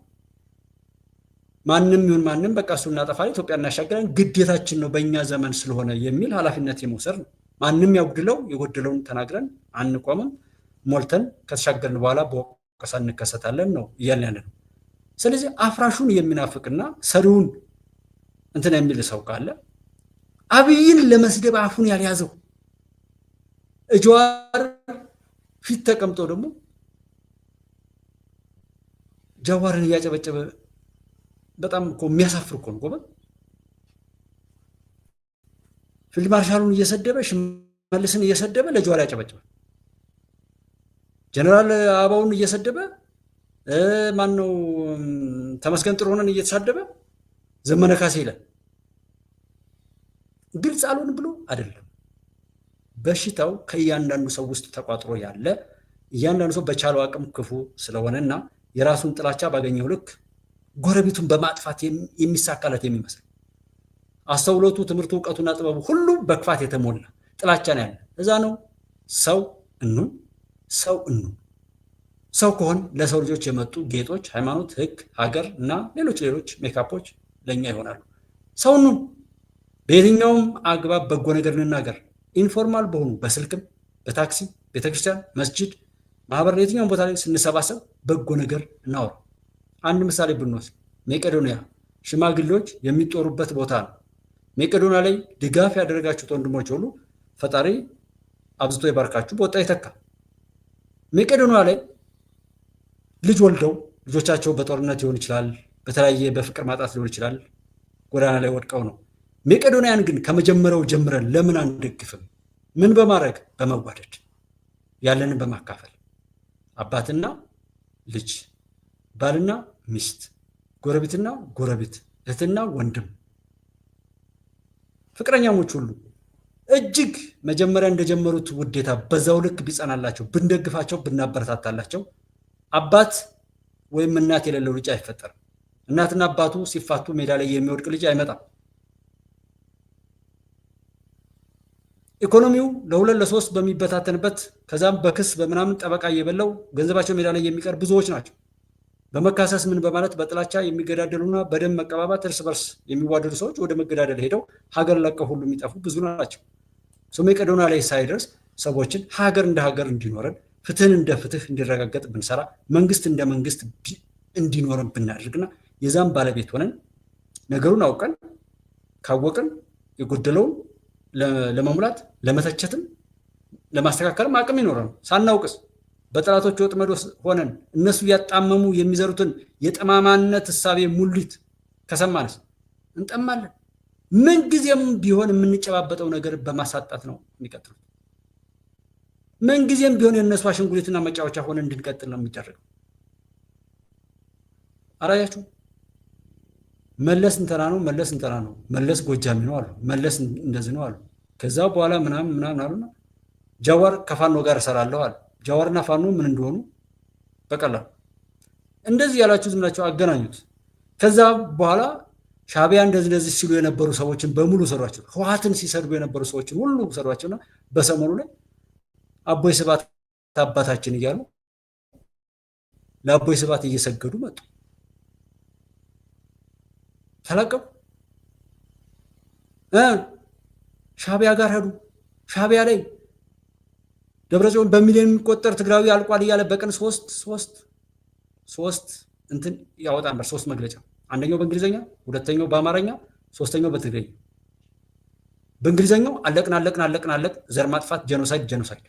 ማንም ይሁን ማንም በቃ እሱ እናጠፋለን ኢትዮጵያ እናሻገራለን ግዴታችን ነው በእኛ ዘመን ስለሆነ የሚል ኃላፊነት የመውሰድ ነው። ማንም ያጉድለው የጎደለውን ተናግረን አንቆምም። ሞልተን ከተሻገርን በኋላ በወቀሳ እንከሰታለን ነው እያልን ያለ ነው። ስለዚህ አፍራሹን የሚናፍቅና ሰሪውን እንትን የሚል ሰው ካለ አብይን ለመስደብ አፉን ያልያዘው ጀዋር ፊት ተቀምጦ ደግሞ ጀዋርን እያጨበጨበ በጣም እኮ የሚያሳፍር እኮ ነው ጎበዝ። ፊልድ ማርሻሉን እየሰደበ ሽመልስን እየሰደበ ለጀዋር ያጨበጨበ፣ ጀነራል አበባውን እየሰደበ ማነው ተመስገን ጥሩነህን እየተሳደበ ዘመነ ካሴ ይላል። ግልጽ አልሆን ብሎ አይደለም። በሽታው ከእያንዳንዱ ሰው ውስጥ ተቋጥሮ ያለ እያንዳንዱ ሰው በቻለው አቅም ክፉ ስለሆነና የራሱን ጥላቻ ባገኘው ልክ ጎረቤቱን በማጥፋት የሚሳካለት የሚመስል አስተውሎቱ፣ ትምህርቱ፣ እውቀቱና ጥበቡ ሁሉ በክፋት የተሞላ ጥላቻ ነው ያለ። እዛ ነው ሰው እኑን ሰው ከሆን ለሰው ልጆች የመጡ ጌጦች፣ ሃይማኖት፣ ህግ፣ ሀገር እና ሌሎች ሜካፖች ለኛ ይሆናሉ። ሰው እኑን በየትኛውም አግባብ በጎ ነገር እንናገር። ኢንፎርማል በሆኑ በስልክም፣ በታክሲ፣ ቤተክርስቲያን፣ መስጂድ፣ ማህበር የትኛውም ቦታ ላይ ስንሰባሰብ በጎ ነገር እናወራ። አንድ ምሳሌ ብንወስድ መቄዶንያ ሽማግሌዎች የሚጦሩበት ቦታ ነው። መቄዶንያ ላይ ድጋፍ ያደረጋችሁት ወንድሞች ሁሉ ፈጣሪ አብዝቶ ይባርካችሁ፣ በወጣ ይተካ። መቄዶንያ ላይ ልጅ ወልደው ልጆቻቸው በጦርነት ሊሆን ይችላል፣ በተለያየ በፍቅር ማጣት ሊሆን ይችላል፣ ጎዳና ላይ ወድቀው ነው። መቄዶንያን ግን ከመጀመሪያው ጀምረን ለምን አንደግፍም? ምን በማድረግ በመዋደድ ያለንን በማካፈል አባትና ልጅ፣ ባልና ሚስት፣ ጎረቤትና ጎረቤት፣ እህትና ወንድም፣ ፍቅረኛሞች ሁሉ እጅግ መጀመሪያ እንደጀመሩት ውዴታ በዛው ልክ ቢጸናላቸው፣ ብንደግፋቸው፣ ብናበረታታላቸው አባት ወይም እናት የሌለው ልጅ አይፈጠርም። እናትና አባቱ ሲፋቱ ሜዳ ላይ የሚወድቅ ልጅ አይመጣም። ኢኮኖሚው ለሁለት ለሶስት በሚበታተንበት ከዛም በክስ በምናምን ጠበቃ እየበላው ገንዘባቸው ሜዳ ላይ የሚቀር ብዙዎች ናቸው። በመካሰስ ምን በማለት በጥላቻ የሚገዳደሉና በደም መቀባባት እርስ በርስ የሚዋደዱ ሰዎች ወደ መገዳደል ሄደው ሀገር ለቀው ሁሉ የሚጠፉ ብዙ ናቸው። መቄዶንያ ላይ ሳይደርስ ሰዎችን ሀገር እንደ ሀገር እንዲኖረን፣ ፍትህን እንደ ፍትህ እንዲረጋገጥ ብንሰራ፣ መንግስት እንደ መንግስት እንዲኖረን ብናደርግና የዛም ባለቤት ሆነን ነገሩን አውቀን ካወቅን የጎደለውን ለመሙላት ለመተቸትም ለማስተካከልም አቅም ይኖረን፣ ሳናውቅስ በጠላቶች ወጥመድ ሆነን እነሱ ያጣመሙ የሚዘሩትን የጠማማነት እሳቤ ሙሊት ከሰማንስ እንጠማለን። ምን ጊዜም ቢሆን የምንጨባበጠው ነገር በማሳጣት ነው የሚቀጥሉት። ምን ጊዜም ቢሆን የእነሱ አሽንጉሊትና መጫወቻ ሆነ እንድንቀጥል ነው የሚደረገው። አራያችሁ መለስ እንተና ነው፣ መለስ ጎጃሚ ነው አሉ፣ መለስ እንደዚህ ነው አሉ። ከዛ በኋላ ምናምን አሉና ጃዋር ከፋኖ ጋር እሰራለሁ አሉ። ጃዋርና ፋኖ ምን እንደሆኑ በቀላሉ እንደዚህ ያላችሁ ዝም ብላችሁ አገናኙት። ከዛ በኋላ ሻዕቢያ እንደዚህ ሲሉ የነበሩ ሰዎችን በሙሉ ሰሯቸው። ህወሓትን ሲሰድቡ የነበሩ ሰዎችን ሁሉ ሰሯቸውና በሰሞኑ ላይ አቦይ ስብሃት አባታችን እያሉ ለአቦይ ስብሃት እየሰገዱ መጡ። ተለቀቁ። ሻዕቢያ ጋር ሄዱ። ሻዕቢያ ላይ ደብረጽዮን በሚሊዮን የሚቆጠር ትግራዊ አልቋል እያለ በቀን ሶስት እንትን ያወጣ ነበር። 3 መግለጫ፣ አንደኛው በእንግሊዘኛ፣ ሁለተኛው በአማርኛ፣ ሶስተኛው በትግርኛ። በእንግሊዘኛው አለቅን፣ ዘር ማጥፋት፣ ጄኖሳይድ።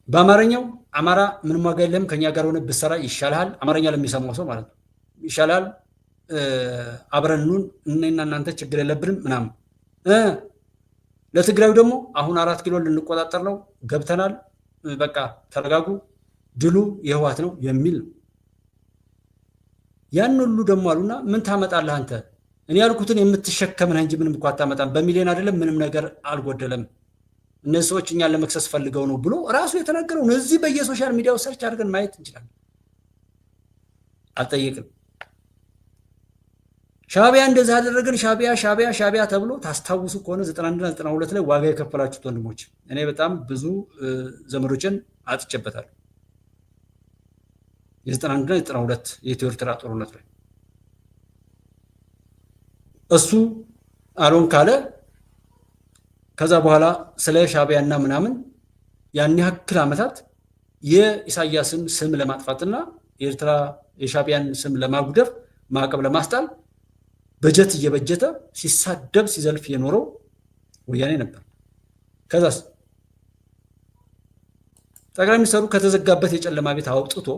በአማርኛው አማራ ምንም ዋጋ የለም ከኛ ጋር ሆነ ብትሰራ ይሻልሃል፣ አማርኛ ለሚሰማው ሰው ማለት ነው፣ ይሻልሃል፣ አብረኑን እኔና እናንተ ችግር የለብንም ምናምን ለትግራዩ ደግሞ አሁን 4 ኪሎ ልንቆጣጠር ነው ገብተናል በቃ ተረጋጉ ድሉ የህዋት ነው የሚል ያን ሁሉ ደግሞ አሉና ምን ታመጣለህ አንተ እኔ ያልኩትን የምትሸከም ነህ እንጂ ምንም እንኳን አታመጣም በሚሊዮን አይደለም ምንም ነገር አልጎደለም እነዚህ ሰዎች እኛን ለመክሰስ ፈልገው ነው ብሎ ራሱ የተናገረው እዚህ በየሶሻል ሚዲያው ሰርች አድርገን ማየት እንችላለን አልጠየቅም ሻቢያ እንደዛ አደረገን ሻቢያ ተብሎ ታስታውሱ ከሆነ 91 92 ላይ ዋጋ የከፈላችሁት ወንድሞች እኔ በጣም ብዙ ዘመዶችን አጥቼበታለሁ የ91 92 የኢትዮ ኤርትራ ጦርነት ላይ እሱ አሮን ካለ ከዛ በኋላ ስለ ሻቢያና ምናምን ያን ያክል አመታት የኢሳያስን ስም ለማጥፋትና የኤርትራ የሻቢያን ስም ለማጉደፍ ማዕቀብ ለማስጣል በጀት እየበጀተ ሲሳደብ ሲዘልፍ የኖረው ወያኔ ነበር ከዛስ ጠቅላይ ሚኒስትሩ ከተዘጋበት የጨለማ ቤት አውጥቶ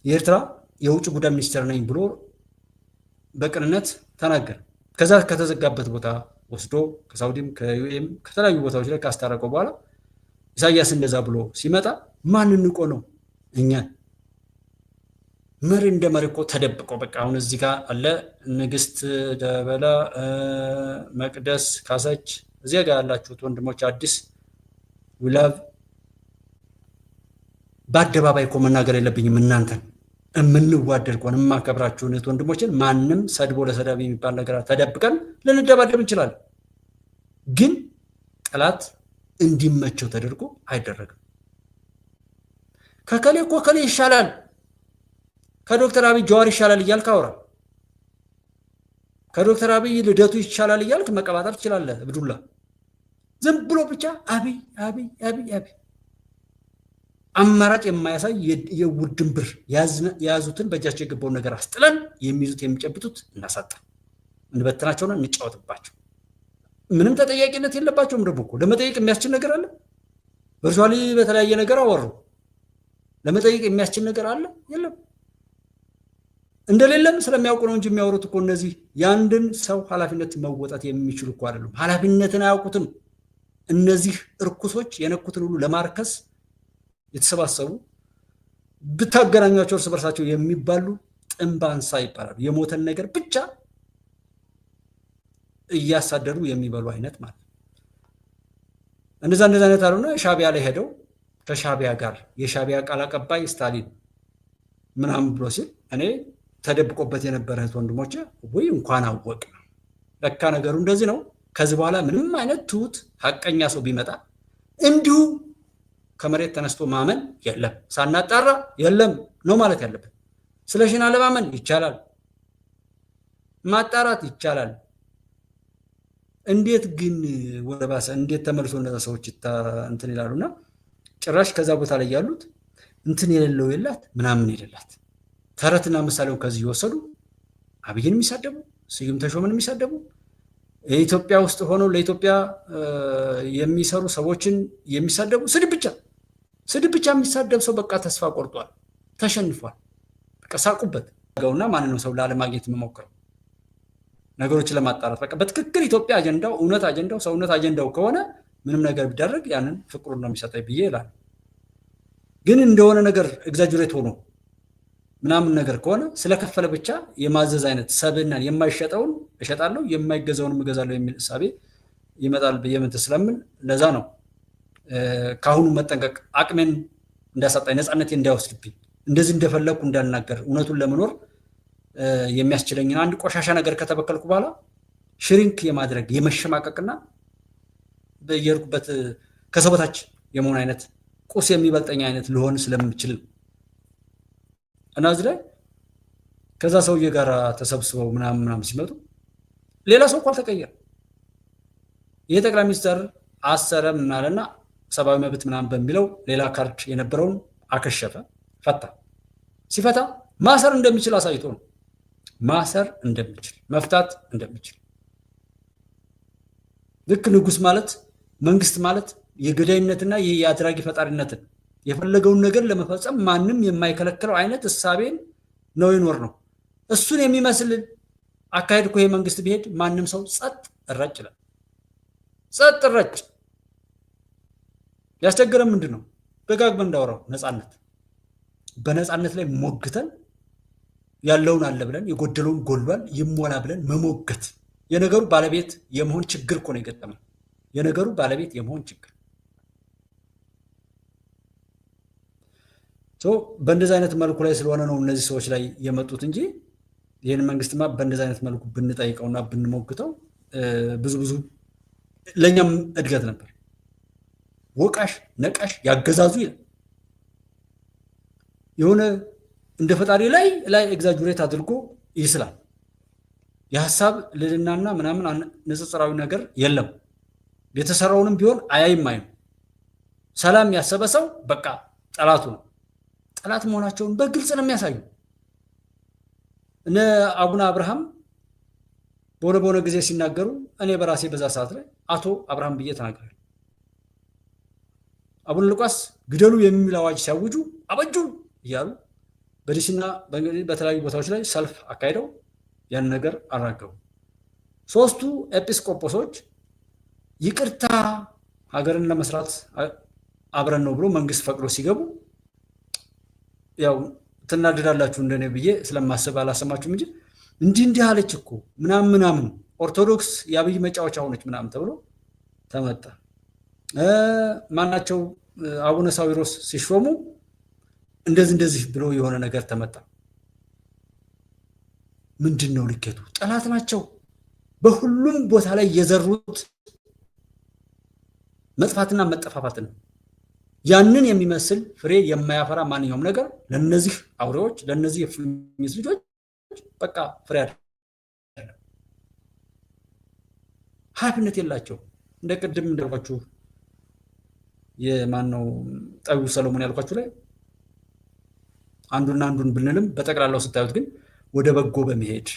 የኤርትራ የውጭ ጉዳይ ሚኒስትር ነኝ ብሎ በቅንነት ተናገረ ከዛ ከተዘጋበት ቦታ ወስዶ ከሳውዲም ከዩኤም ከተለያዩ ቦታዎች ላይ ካስታረቀው በኋላ ኢሳያስ እንደዛ ብሎ ሲመጣ ማን ንቆ ነው እኛን መሪ እንደመሪ እኮ ተደብቆ በቃ አሁን እዚህ ጋር አለ ንግስት ደበላ መቅደስ ካሰች እዚህ ጋር ያላችሁት ወንድሞች አዲስ ውላቭ በአደባባይ እኮ መናገር የለብኝም እናንተን እምንዋደድ ከሆነ የማከብራችሁ እህት ወንድሞችን ማንም ሰድቦ ለሰዳቢ የሚባል ነገር ተደብቀን ልንደባደብ እንችላለን ግን ጠላት እንዲመቸው ተደርጎ አይደረግም ከከሌ እኮ ከሌ ይሻላል ከዶክተር አብይ ጀዋር ይሻላል እያልክ አውራ ከዶክተር አብይ ልደቱ ይሻላል እያልክ መቀባጠር ትችላለህ ብዱላ ዝም ብሎ ብቻ አብይ አማራጭ የማያሳይ የውድን ብር ያዙትን በእጃቸው የገባውን ነገር አስጥለን የሚይዙት የሚጨብጡት እናሳጣ እንበትናቸውና እንጫወትባቸው ምንም ተጠያቂነት የለባቸውም ደግሞ እኮ ለመጠየቅ የሚያስችል ነገር አለ ቨርቹዋሊ በተለያየ ነገር አወሩ ለመጠየቅ የሚያስችል ነገር አለ የለም እንደሌለም ስለሚያውቁ ነው እንጂ የሚያወሩት እኮ እነዚህ ያንድን ሰው ኃላፊነት መወጣት የሚችሉ እኮ አይደሉም ኃላፊነትን አያውቁትም እነዚህ እርኩሶች የነኩትን ሁሉ ለማርከስ የተሰባሰቡ ብታገናኟቸው እርስ በርሳቸው የሚባሉ ጥንባንሳ ይባላሉ የሞተን ነገር ብቻ እያሳደሩ የሚበሉ አይነት ማለት እንደዛ አይነት አሉና ሻቢያ ላይ ሄደው ከሻቢያ ጋር የሻቢያ ቃል አቀባይ ስታሊን ምናምን ብሎ ሲል እኔ ተደብቆበት የነበረ ወንድሞቼ ወይ እንኳን አወቅ ለካ ነገሩ እንደዚህ ነው ከዚህ በኋላ ምንም አይነት ትሁት ሐቀኛ ሰው ቢመጣ እንዲሁ ከመሬት ተነስቶ ማመን የለም ሳናጣራ የለም ነው ማለት ያለበት ስለሽና ለማመን ይቻላል ማጣራት ይቻላል እንዴት ግን ወደባሰ እንዴት ተመልሶ እነዛ ሰዎች እንትን ይላሉና ጭራሽ ከዛ ቦታ ላይ ያሉት እንትን የሌለው የላት ምናምን የሌላት ተረትና ምሳሌው ከዚህ ይወሰዱ አብይን የሚሳደቡ ስዩም ተሾመን የሚሳደቡ የኢትዮጵያ ውስጥ ሆነው ለኢትዮጵያ የሚሰሩ ሰዎችን የሚሳደቡ ስድብ ብቻ የሚሳደብ ሰው በቃ ተስፋ ቆርጧል ተሸንፏል በቃ ሳቁበት ጋውና ማንንም ሰው ላለማግኘት መሞከር ነገሮችን ለማጣራት በቃ በትክክል ኢትዮጵያ አጀንዳው እውነት አጀንዳው ሰውነት አጀንዳው ከሆነ ምንም ነገር ቢደረግ ያንን ፍቅሩን ነው የሚሰጠኝ ብዬ ይላል ግን እንደሆነ ነገር ኤግዛጀሬት ሆኖ ምናምን ነገር ከሆነ ስለከፈለ ብቻ የማዘዝ አይነት ሰብናን የማይሸጠውን እሸጣለሁ የማይገዛውን እገዛለሁ የሚል ሐሳቤ ይመጣል በየመንተ ስለምን ለዛ ነው ካሁኑ መጠንቀቅ አቅሜን እንዳሳጣኝ ነፃነቴ እንዳይወስድብኝ እንደዚህ እንደፈለኩ እንዳልናገር እውነቱን ለመኖር የሚያስችለኝን አንድ ቆሻሻ ነገር ከተበከልኩ በኋላ ሽሪንክ የማድረግ የመሸማቀቅና በየርኩበት ከሰበታች የመሆን አይነት ቁስ የሚበልጠኝ አይነት ልሆን ስለምችል እና እዚህ ላይ ከዛ ሰውዬ ጋር ተሰብስበው ምናምን ሲመጡ ሌላ ሰው እንኳን ተቀየረ ይሄ ጠቅላይ ሚኒስትር አሰረ ምናለና ሰብአዊ መብት ምናምን በሚለው ሌላ ካርድ የነበረውን አከሸፈ ፈታ ሲፈታ ማሰር እንደሚችል አሳይቶ ነው ማሰር እንደሚችል መፍታት እንደሚችል ልክ ንጉስ ማለት መንግስት ማለት የገዳይነትና የአድራጊ ፈጣሪነትን የፈለገውን ነገር ለመፈጸም ማንም የማይከለክለው አይነት እሳቤን ነው ይኖር ነው። እሱን የሚመስል አካሄድ እኮ መንግስት ቢሄድ ማንም ሰው ጸጥ እረጭ ይላል። ጸጥ እረጭ። ያስቸገረን ምንድነው? ደጋግመን እንዳወራው ነፃነት፣ በነፃነት ላይ ሞግተን ያለውን አለ ብለን የጎደለውን ጎሏል ይሞላ ብለን መሞገት የነገሩ ባለቤት የመሆን ችግር እኮ ነው የገጠመን። የነገሩ ባለቤት የመሆን ችግር በእንደዚህ አይነት መልኩ ላይ ስለሆነ ነው እነዚህ ሰዎች ላይ የመጡት እንጂ ይህን መንግስትማ በእንደዚህ አይነት መልኩ ብንጠይቀውና ብንሞግተው ብዙ ለእኛም እድገት ነበር። ወቃሽ ነቃሽ ያገዛዙ ይላል የሆነ እንደ ፈጣሪ ላይ ኤግዛጁሬት አድርጎ ይስላል። የሐሳብ ልልናና ምናምን ንጽጽራዊ ነገር የለም። የተሰራውንም ቢሆን አያይም። ሰላም ያሰበ ሰው በቃ ጠላቱ ነው። ጠላት መሆናቸውን በግልጽ ነው የሚያሳዩ። እነ አቡነ አብርሃም በሆነ ጊዜ ሲናገሩ እኔ በራሴ በዛ ሰዓት ላይ አቶ አብርሃም ብዬ ተናገራለሁ። አቡነ ሉቃስ ግደሉ የሚል አዋጅ ሲያውጁ አበጁ እያሉ በዲሲና በተለያዩ ቦታዎች ላይ ሰልፍ አካሂደው ያን ነገር አራገቡ። ሶስቱ ኤጲስቆጶሶች ይቅርታ ሀገርን ለመስራት አብረን ነው ብሎ መንግስት ፈቅዶ ሲገቡ ያው ትናደዳላችሁ እንደኔ ብዬ ስለማስብ አላሰማችሁም እንጂ እንዲህ አለች እኮ ምናምን ኦርቶዶክስ የአብይ መጫወቻ ሆነች ምናምን ተብሎ ተመጣ። ማናቸው አቡነ ሳዊሮስ ሲሾሙ እንደዚህ ብሎ የሆነ ነገር ተመጣ። ምንድነው ልኬቱ? ጠላት ናቸው። በሁሉም ቦታ ላይ የዘሩት መጥፋትና መጠፋፋት ነው። ያንን የሚመስል ፍሬ የማያፈራ ማንኛውም ነገር ለነዚህ አውሬዎች ለነዚህ የፍልሚስ ልጆች በቃ ፍሬ አይደለም። ኃላፊነት የላቸው። እንደ ቅድም እንዳልኳችሁ የማነው ጠቢቡ ሰሎሞን ያልኳችሁ ላይ አንዱን ብንልም በጠቅላላው ስታዩት ግን ወደ በጎ በመሄድ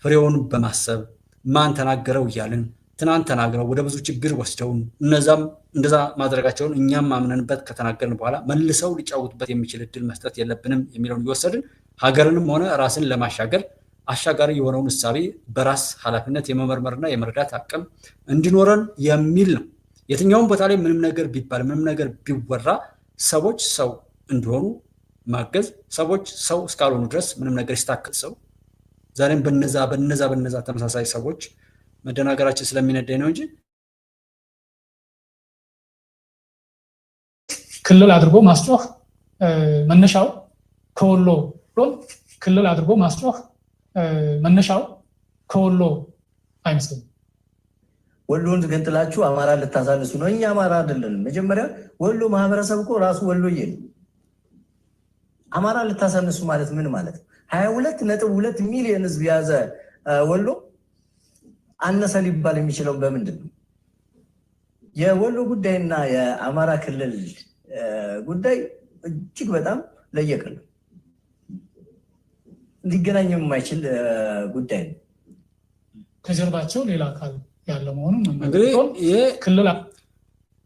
ፍሬውን በማሰብ ማን ተናገረው እያልን ትናንት ተናግረው ወደ ብዙ ችግር ወስደውን እነዛም እንደዛ ማድረጋቸውን እኛም ማምነንበት ከተናገርን በኋላ መልሰው ሊጫወቱበት የሚችል እድል መስጠት የለብንም የሚለውን እየወሰድን ሀገርንም ሆነ ራስን ለማሻገር አሻጋሪ የሆነውን እሳቤ በራስ ኃላፊነት የመመርመርና የመረዳት አቅም እንዲኖረን የሚል ነው። የትኛውም ቦታ ላይ ምንም ነገር ቢባል ምንም ነገር ቢወራ ሰዎች ሰው እንዲሆኑ ማገዝ፣ ሰዎች ሰው እስካልሆኑ ድረስ ምንም ነገር ይስታክል ሰው ዛሬም በነዛ ተመሳሳይ ሰዎች መደናገራችን ስለሚነዳኝ ነው እንጂ ክልል አድርጎ ማስጮህ መነሻው ከወሎ ብሎን ክልል አድርጎ ማስጮህ መነሻው ከወሎ አይመስልም። ወሎን ገንጥላችሁ አማራ ልታሳንሱ ነው። እኛ አማራ አይደለንም። መጀመሪያ ወሎ ማህበረሰብ እኮ ራሱ ወሎዬ ነው። አማራ ልታሳንሱ ማለት ምን ማለት ነው? 22.2 ሚሊዮን ህዝብ የያዘ ወሎ አነሰ ሊባል የሚችለው በምንድን ነው? የወሎ ጉዳይና የአማራ ክልል ጉዳይ እጅግ በጣም ለየቅል ሊገናኝ የማይችል ጉዳይ ነው። ከጀርባቸው ሌላ አካል ያለ መሆኑን እንግዲህ ይሄ ክልል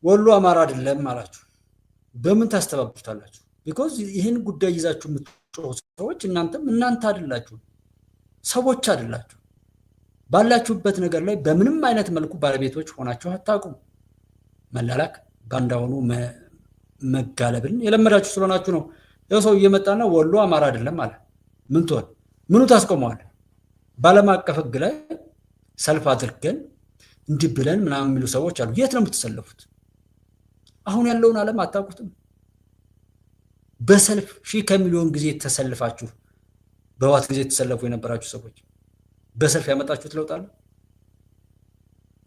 ወሎ አማራ አይደለም አላችሁ። በምን ታስተባብሩታላችሁ? ቢኮዝ ይህን ጉዳይ ይዛችሁ የምትጮሁ ሰዎች እናንተ አይደላችሁ፣ ሰዎች አይደላችሁ። ባላችሁበት ነገር ላይ በምንም አይነት መልኩ ባለቤቶች ሆናችሁ አታውቁም። መላላክ ባንዳ ሆኖ መጋለብን የለመዳችሁ ስለሆናችሁ ነው። ያው ሰው እየመጣና ወሎ አማራ አይደለም አለ። ምን ትሆን ምኑ ታስቆመዋል? በዓለም አቀፍ ሕግ ላይ ሰልፍ አድርገን እንዲህ ብለን ምናምን የሚሉ ሰዎች አሉ። የት ነው የምትሰለፉት? አሁን ያለውን ዓለም አታውቁትም። በሰልፍ ሺህ ከሚሊዮን ጊዜ ተሰልፋችሁ በህወሓት ጊዜ ተሰለፉ የነበራችሁ ሰዎች በሰልፍ ያመጣችሁት ለውጥ አለ?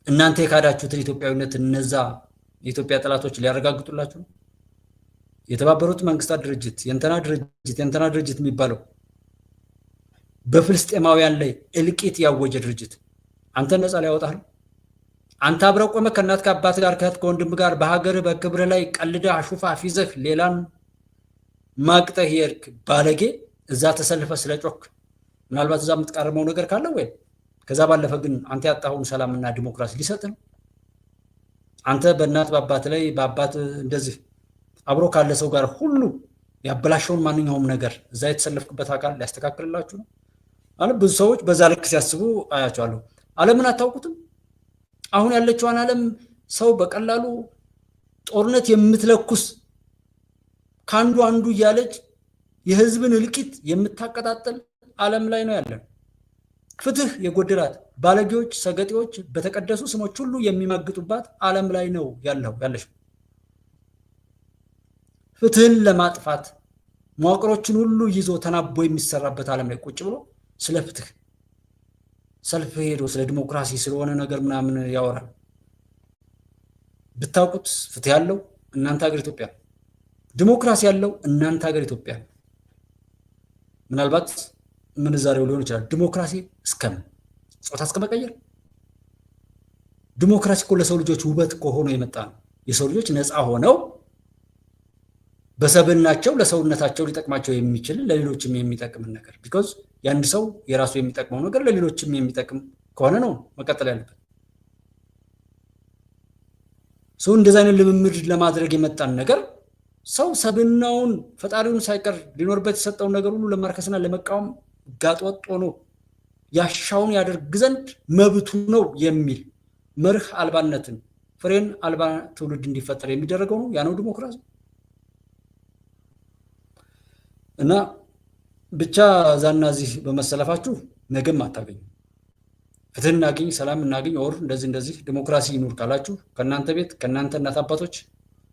እናንተ የካዳችሁትን ኢትዮጵያዊነት እነዛ የኢትዮጵያ ጠላቶች ሊያረጋግጡላችሁ ነው? የተባበሩት መንግስታት ድርጅት የእንትና ድርጅት የሚባለው በፍልስጤማውያን ላይ እልቂት ያወጀ ድርጅት አንተ ነፃ ሊያወጣህ? አንተ አብረህ ቆመህ ከእናት ከአባት ጋር ከእህት ከወንድም ጋር በሀገር በክብር ላይ ቀልደህ አሹፋ ፊዘህ ሌላን ማቅጠህ የሄድክ ባለጌ እዛ ተሰልፈህ ስለጮክ ምናልባት እዛ የምትቃረመው ነገር ካለ ወይ ከዛ ባለፈ ግን አንተ ያጣኸውን ሰላምና ዲሞክራሲ ሊሰጥ ነው? አንተ በእናት በአባት ላይ በአባት እንደዚህ አብሮ ካለ ሰው ጋር ሁሉ ያበላሸውን ማንኛውም ነገር እዛ የተሰለፍክበት አካል ሊያስተካክልላችሁ ነው አለ። ብዙ ሰዎች በዛ ልክ ሲያስቡ አያቸዋለሁ። ዓለምን አታውቁትም? አሁን ያለችዋን ዓለም ሰው በቀላሉ ጦርነት የምትለኩስ ካንዱ አንዱ እያለች የህዝብን እልቂት የምታቀጣጥል ዓለም ላይ ነው ያለን። ፍትህ የጎደላት ባለጌዎች፣ ሰገጤዎች በተቀደሱ ስሞች ሁሉ የሚማግጡባት ዓለም ላይ ነው ያለሽ። ፍትህን ለማጥፋት መዋቅሮችን ሁሉ ይዞ ተናቦ የሚሰራበት ዓለም ላይ ቁጭ ብሎ ስለ ፍትህ ሰልፍ ሄዶ ስለ ዲሞክራሲ ስለሆነ ነገር ምናምን ያወራል። ብታውቁት ፍትህ ያለው እናንተ ሀገር ኢትዮጵያ፣ ዲሞክራሲ ያለው እናንተ ሀገር ኢትዮጵያ። ምናልባት ምንዛሬው ሊሆን ይችላል። ዲሞክራሲ እስከምን ጾታ እስከመቀየር። ዲሞክራሲ እኮ ለሰው ልጆች ውበት ሆኖ የመጣ ነው። የሰው ልጆች ነፃ ሆነው በሰብናቸው ለሰውነታቸው ሊጠቅማቸው የሚችል ለሌሎችም የሚጠቅም ነገር ቢኮዝ የአንድ ሰው የራሱ የሚጠቅመው ነገር ለሌሎችም የሚጠቅም ከሆነ ነው መቀጠል ያለበት። ሰው እንደዛ አይነት ልምምድ ለማድረግ የመጣን ነገር ሰው ሰብናውን ፈጣሪውን ሳይቀር ሊኖርበት የሰጠውን ነገር ሁሉ ለማርከስና ለመቃወም ጋጥወጥ ሆኖ ያሻውን ያደርግ ዘንድ መብቱ ነው የሚል መርህ አልባነትን ፍሬን አልባ ትውልድ እንዲፈጠር የሚደረገው ነው። ያ ነው ዲሞክራሲ። እና ብቻ ዛና እዚህ በመሰለፋችሁ ነገም አታገኙ። ፍትህ እናገኝ፣ ሰላም እናገኝ፣ ኦር እንደዚህ ዲሞክራሲ ይኑር ካላችሁ ከእናንተ ቤት ከእናንተ እናት አባቶች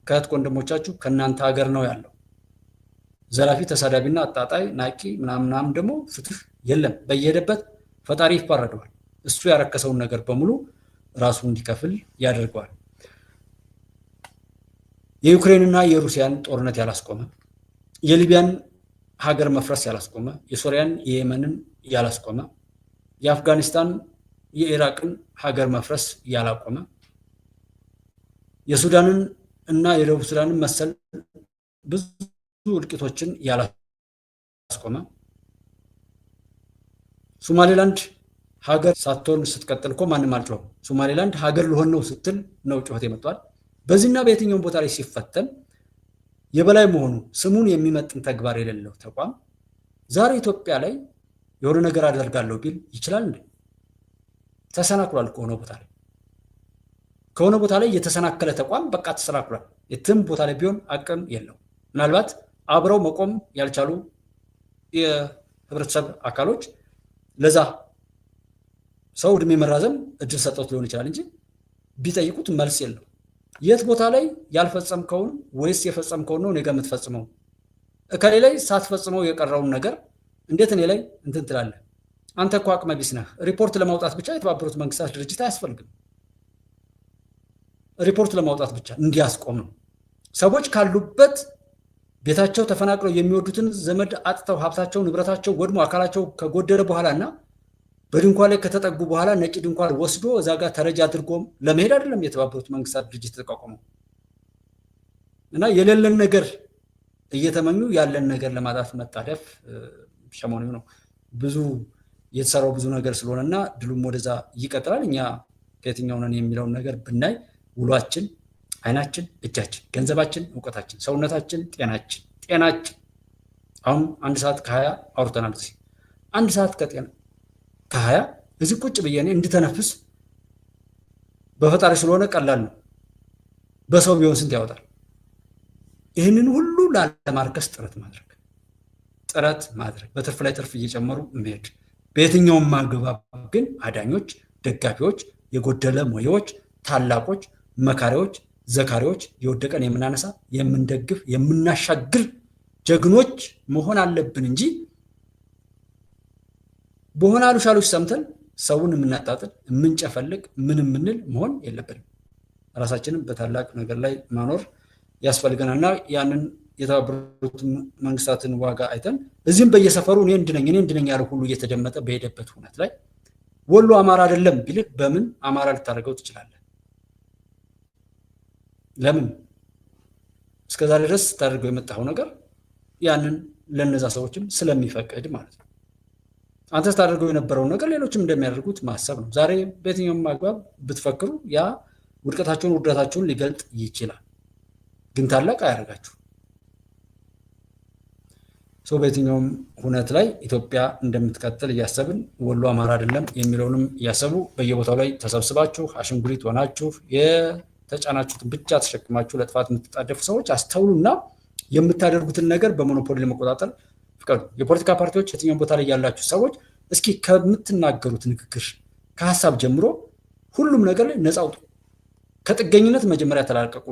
ከእህት ወንድሞቻችሁ ከእናንተ ሀገር ነው ያለው። ዘራፊ ተሳዳቢና አጣጣይ ናቂ ምናምናም ደግሞ ፍትህ የለም። በየሄደበት ፈጣሪ ይፋረደዋል። እሱ ያረከሰውን ነገር በሙሉ ራሱ እንዲከፍል ያደርገዋል። የዩክሬንና የሩሲያን ጦርነት ያላስቆመ፣ የሊቢያን ሀገር መፍረስ ያላስቆመ፣ የሶሪያን የየመንን ያላስቆመ፣ የአፍጋኒስታን የኢራቅን ሀገር መፍረስ ያላቆመ፣ የሱዳንን እና የደቡብ ሱዳንን መሰል ብዙ እልቂቶችን ያላስቆመ፣ ሶማሌላንድ ሀገር ሳትሆን ስትቀጥል እኮ ማንም አልጮኸም። ሶማሌላንድ ሀገር ልሆን ነው ስትል ነው ጩኸት የመጣል። በዚህና በየትኛውም ቦታ ላይ ሲፈተን የበላይ መሆኑ ስሙን የሚመጥን ተግባር የሌለው ተቋም ዛሬ ኢትዮጵያ ላይ የሆነ ነገር አደርጋለሁ ቢል ይችላል እንዴ? ተሰናክሏል። ከሆነ ቦታ ላይ የተሰናከለ ተቋም በቃ ተሰናክሏል። የትም ቦታ ላይ ቢሆን አቅም የለው። ምናልባት አብረው መቆም ያልቻሉ የህብረተሰብ አካሎች ለዛ ሰው እድሜ መራዘም እድል ሰጠውት ሊሆን ይችላል እንጂ ቢጠይቁት መልስ የለው። የት ቦታ ላይ ያልፈጸምከውን ወይስ የፈጸምከውን ነው እኔ ጋር የምትፈጽመው? እከሌ ላይ ሳትፈጽመው የቀረውን ነገር እንዴት እኔ ላይ እንትን ትላለህ? አንተ እኮ አቅመ ቢስ ነህ። ሪፖርት ለማውጣት ብቻ የተባበሩት መንግስታት ድርጅት አያስፈልግም። ሪፖርት ለማውጣት ብቻ እንዲያስቆም ነው። ሰዎች ካሉበት ቤታቸው ተፈናቅለው የሚወዱትን ዘመድ አጥተው ሀብታቸው ንብረታቸው ወድሞ አካላቸው ከጎደለ በኋላ እና በድንኳን ላይ ከተጠጉ በኋላ ነጭ ድንኳን ወስዶ እዛ ጋር ተረጃ አድርጎም ለመሄድ አይደለም የተባበሩት መንግስታት ድርጅት የተቋቋመው። እና የሌለን ነገር እየተመኙ ያለን ነገር ለማጣት መጣደፍ ሸሞኑ ነው። ብዙ የተሰራው ብዙ ነገር ስለሆነና ድሉም ወደዛ ይቀጥላል። እኛ ከየትኛው ነን የሚለውን ነገር ብናይ ውሏችን፣ አይናችን፣ እጃችን፣ ገንዘባችን፣ እውቀታችን፣ ሰውነታችን፣ ጤናችን አሁን 1 ሰዓት ከ20 አውርተናል። እዚህ 1 ሰዓት ከ20 እዚህ ቁጭ ብዬ እኔ እንድተነፍስ በፈጣሪ ስለሆነ ቀላል ነው። በሰው ቢሆን ስንት ያወጣል? ይህንን ሁሉ ላለማርከስ ጥረት ማድረግ በትርፍ ላይ ትርፍ እየጨመሩ መሄድ። በየትኛውም ማግባብ ግን አዳኞች፣ ደጋፊዎች፣ የጎደለ ሞዮች፣ ታላቆች፣ መካሪዎች፣ ዘካሪዎች፣ የወደቀን የምናነሳ የምንደግፍ፣ የምናሻግር ጀግኖች መሆን አለብን እንጂ በሆነ አሉሻሎች ሰምተን ሰውን የምናጣጥል የምንጨፈልቅ ምን የምንል መሆን የለብንም። ራሳችንን በታላቅ ነገር ላይ ማኖር ያስፈልገናል እና ያንን የተባበሩት መንግስታትን ዋጋ አይተን እዚህም በየሰፈሩ እኔ እንድነኝ ያለው ሁሉ እየተደመጠ በሄደበት ሁነት ላይ ወሎ አማራ አይደለም ቢልህ በምን አማራ ልታደርገው ትችላለህ? ለምን እስከዛሬ ድረስ ታደርገው የመጣው ነገር ያንን ለነዛ ሰዎችም ስለሚፈቅድ ማለት ነው። አንተ ስታደርገው የነበረውን ነገር ሌሎችም እንደሚያደርጉት ማሰብ ነው። ዛሬ በየትኛውም አግባብ ብትፈክሩ ያ ውድቀታቸውን ውርደታቸውን ሊገልጥ ይችላል፣ ግን ታላቅ አያደርጋችሁ። ሰው በየትኛውም ሁነት ላይ ኢትዮጵያ እንደምትቀጥል እያሰብን ወሎ አማራ አይደለም የሚለውንም እያሰቡ በየቦታው ላይ ተሰብስባችሁ አሽንጉሊት ሆናችሁ የተጫናችሁትን ብቻ ተሸክማችሁ ለጥፋት የምትጣደፉ ሰዎች አስተውሉና የምታደርጉትን ነገር በሞኖፖሊ ለመቆጣጠር ፍቀዱ። የፖለቲካ ፓርቲዎች የትኛውም ቦታ ላይ ያላችሁ ሰዎች እስኪ ከምትናገሩት ንግግር ከሀሳብ ጀምሮ ሁሉም ነገር ላይ ነፃ አውጡ። ከጥገኝነት መጀመሪያ ተላቀቁ።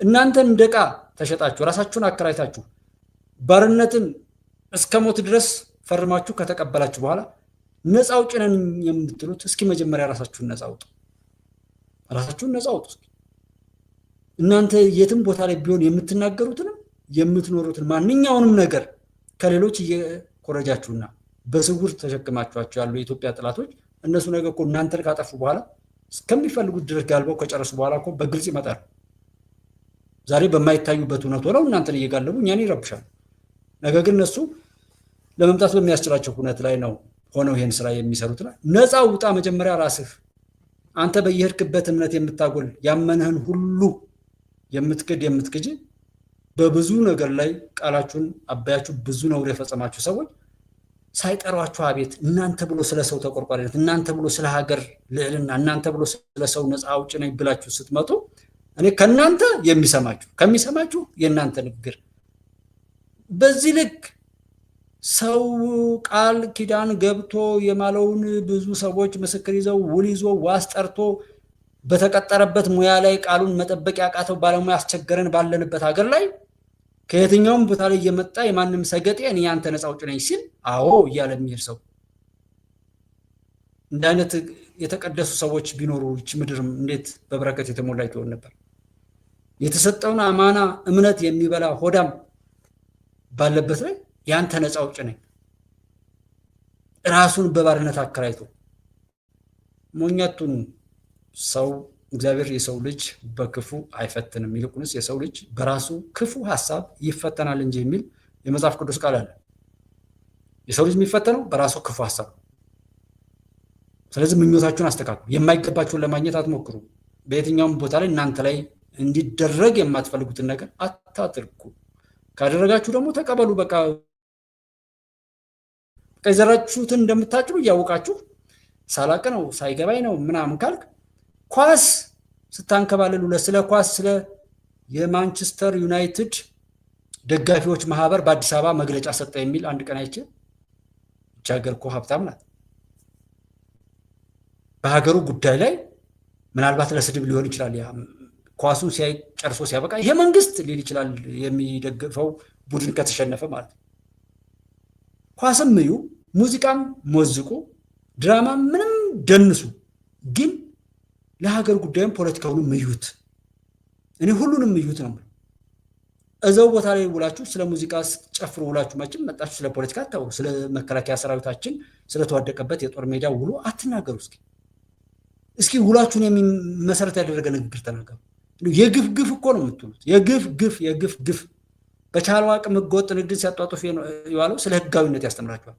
እናንተን እንደ ዕቃ ተሸጣችሁ ራሳችሁን አከራይታችሁ ባርነትን እስከ ሞት ድረስ ፈርማችሁ ከተቀበላችሁ በኋላ ነፃ አውጪ ነን የምትሉት እስኪ መጀመሪያ ራሳችሁን ነፃ አውጡ። ራሳችሁን ነፃ አውጡ። እናንተ የትም ቦታ ላይ ቢሆን የምትናገሩትንም የምትኖሩትን ማንኛውንም ነገር ከሌሎች እየኮረጃችሁና በስውር ተሸክማችኋቸው ያሉ የኢትዮጵያ ጠላቶች እነሱ ነገር እኮ እናንተን ካጠፉ በኋላ እስከሚፈልጉት ድረስ ጋልበው ከጨረሱ በኋላ እኮ በግልጽ ይመጣሉ። ዛሬ በማይታዩበት እውነት ሆነው እናንተን እየጋለቡ እኛን ይረብሻሉ። ነገር ግን እነሱ ለመምጣት በሚያስችላቸው እውነት ላይ ነው ሆነው ይሄን ስራ የሚሰሩትና ነፃ ውጣ መጀመሪያ ራስህ። አንተ በየሄድክበት እምነት የምታጎል ያመነህን ሁሉ የምትክድ የምትክጅ በብዙ ነገር ላይ ቃላችሁን አባያችሁ ብዙ ነውር የፈጸማችሁ ሰዎች ሳይጠሯችሁ አቤት እናንተ ብሎ ስለ ሰው ተቆርቋሪነት፣ እናንተ ብሎ ስለ ሀገር ልዕልና፣ እናንተ ብሎ ስለ ሰው ነፃ አውጪ ነኝ ብላችሁ ስትመጡ እኔ ከእናንተ ከሚሰማችሁ የእናንተ ንግግር በዚህ ልክ ሰው ቃል ኪዳን ገብቶ የማለውን ብዙ ሰዎች ምስክር ይዘው ውል ይዞ ዋስ ጠርቶ በተቀጠረበት ሙያ ላይ ቃሉን መጠበቅ ያቃተው ባለሙያ አስቸገረን ባለንበት ሀገር ላይ ከየትኛውም ቦታ ላይ እየመጣ የማንም ሰገጤ እኔ ያንተ ነፃ አውጪ ነኝ ሲል አዎ እያለ የሚሄድ ሰው እንደ አይነት የተቀደሱ ሰዎች ቢኖሩ ይህች ምድርም እንዴት በበረከት የተሞላች ትሆን ነበር። የተሰጠውን አማና እምነት የሚበላ ሆዳም ባለበት ላይ ያንተ ነፃ አውጪ ነኝ ራሱን በባርነት አከራይቶ ሞኛቱን ሰው እግዚአብሔር የሰው ልጅ በክፉ አይፈትንም፣ ይልቁንስ የሰው ልጅ በራሱ ክፉ ሐሳብ ይፈተናል እንጂ የሚል የመጽሐፍ ቅዱስ ቃል አለ። የሰው ልጅ የሚፈተነው በራሱ ክፉ ሐሳብ። ስለዚህ ምኞታችሁን አስተካክሉ። የማይገባችሁን ለማግኘት አትሞክሩ። በየትኛውም ቦታ ላይ እናንተ ላይ እንዲደረግ የማትፈልጉትን ነገር አታድርጉ። ካደረጋችሁ ደግሞ ተቀበሉ። በቃ የዘራችሁትን እንደምታጭዱ እያወቃችሁ ሳላቅ ነው ሳይገባኝ ነው ምናምን ካልክ ኳስ ስታንከባለሉ ስለ ኳስ ስለ የማንቸስተር ዩናይትድ ደጋፊዎች ማህበር በአዲስ አበባ መግለጫ ሰጠ የሚል አንድ ቀን አይቼ ብቻ ሀገር እኮ ሀብታም ናት። በሀገሩ ጉዳይ ላይ ምናልባት ለስድብ ሊሆን ይችላል። ኳሱን ጨርሶ ሲያበቃ ይሄ መንግስት ሊል ይችላል የሚደግፈው ቡድን ከተሸነፈ ማለት ነው። ኳስም እዩ፣ ሙዚቃም ሞዝቁ፣ ድራማ ምንም ደንሱ፣ ግን ለሀገር ጉዳይም ፖለቲካውንም እዩት። እኔ ሁሉንም እዩት ነው። እዛው ቦታ ላይ ውላችሁ ስለ ሙዚቃ ጨፍሩ ውላችሁ መቼም መጣችሁ ስለ ፖለቲካ አታውሩ። ስለ መከላከያ ሰራዊታችን ስለተዋደቀበት የጦር ሜዳ ውሎ አትናገሩ። እስኪ ውላችሁን መሰረት ያደረገ ንግግር ተናገሩ። የግፍ ግፍ እኮ ነው የምትሉት። የግፍ ግፍ በቻለው አቅም ህገወጥ ንግድን ሲያጧጡፍ የዋለው ስለ ህጋዊነት ያስተምራቸዋል።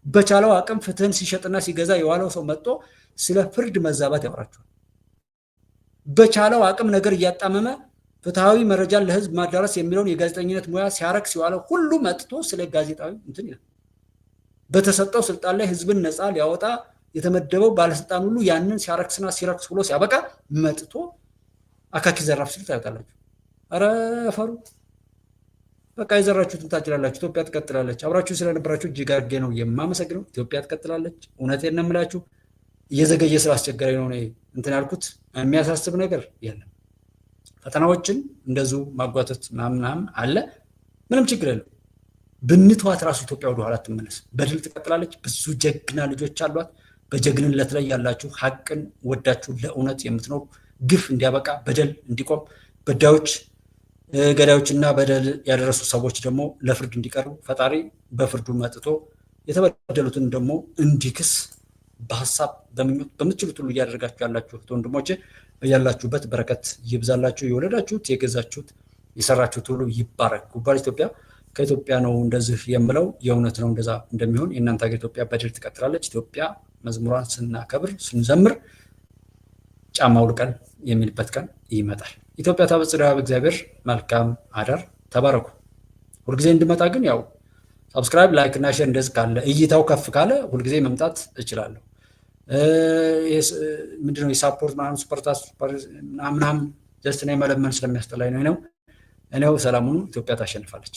በቻለው አቅም ፍትህን ሲሸጥና ሲገዛ የዋለው ሰው መጥቶ ስለ ፍርድ መዛባት ያወራቸዋል። በቻለው አቅም ነገር እያጣመመ ፍትሃዊ መረጃን ለህዝብ ማዳረስ የሚለውን የጋዜጠኝነት ሙያ ሲያረክስ የዋለው ሁሉ መጥቶ ስለ ጋዜጣዊ እንትን ይላል። በተሰጠው ስልጣን ላይ ህዝብን ነፃ ሊያወጣ የተመደበው ባለስልጣን ሁሉ ያንን ሲያረክስና ሲረክስ ብሎ ሲያበቃ መጥቶ አካኪ ዘራፍ ሲል ታዩታላችሁ። ኧረ ፈሩ። በቃ የዘራችሁትን ታጭላላችሁ። ኢትዮጵያ ትቀጥላለች። አብራችሁ ስለነበራችሁ እጅግ አድርጌ ነው የማመሰግነው። ኢትዮጵያ ትቀጥላለች። እውነቴን ነው የምላችሁ። እየዘገየ ስላስቸገረኝ ነው እንትን ያልኩት። የሚያሳስብ ነገር የለም። ፈተናዎችን እንደዚሁ ማጓተት ምናምን አለ፣ ምንም ችግር የለም። ብንተዋት ራሱ ኢትዮጵያ ወደ ኋላ አትመለስ፣ በድል ትቀጥላለች። ብዙ ጀግና ልጆች አሏት። በጀግንነት ላይ ያላችሁ ሀቅን ወዳችሁ ለእውነት የምትኖሩ ግፍ እንዲያበቃ በደል እንዲቆም በዳዮች ገዳዮችና በደል ያደረሱ ሰዎች ደግሞ ለፍርድ እንዲቀርቡ ፈጣሪ በፍርዱ መጥቶ የተበደሉትን ደግሞ እንዲክስ በሀሳብ በምኞት በምትችሉት ሁሉ እያደረጋችሁ ያላችሁት ወንድሞቼ በያላችሁበት በረከት ይብዛላችሁ። የወለዳችሁት የገዛችሁት የሰራችሁት ሁሉ ይባረክ። ጉባኤ ኢትዮጵያ ከኢትዮጵያ ነው እንደዚህ የምለው የእውነት ነው። እንደዛ እንደሚሆን የእናንተ ሀገር ኢትዮጵያ በድል ትቀጥላለች። ኢትዮጵያ መዝሙሯን ስናከብር ስንዘምር ጫማ አውልቀን የሚልበት ቀን ይመጣል። ኢትዮጵያ ታበጽሕና በእግዚአብሔር። መልካም አዳር። ተባረኩ። ሁልጊዜ እንድመጣ ግን ያው ሰብስክራይብ፣ ላይክ እና ሼር እንደዚህ ካለ እይታው ከፍ ካለ ሁልጊዜ መምጣት እችላለሁ። ምንድነው የሳፖርት ምናምን ሱፐርታስ ምናምን ጀስት ነው መለመን ስለሚያስጠላኝ ነው። እኔው ሰላሙን ኢትዮጵያ ታሸንፋለች።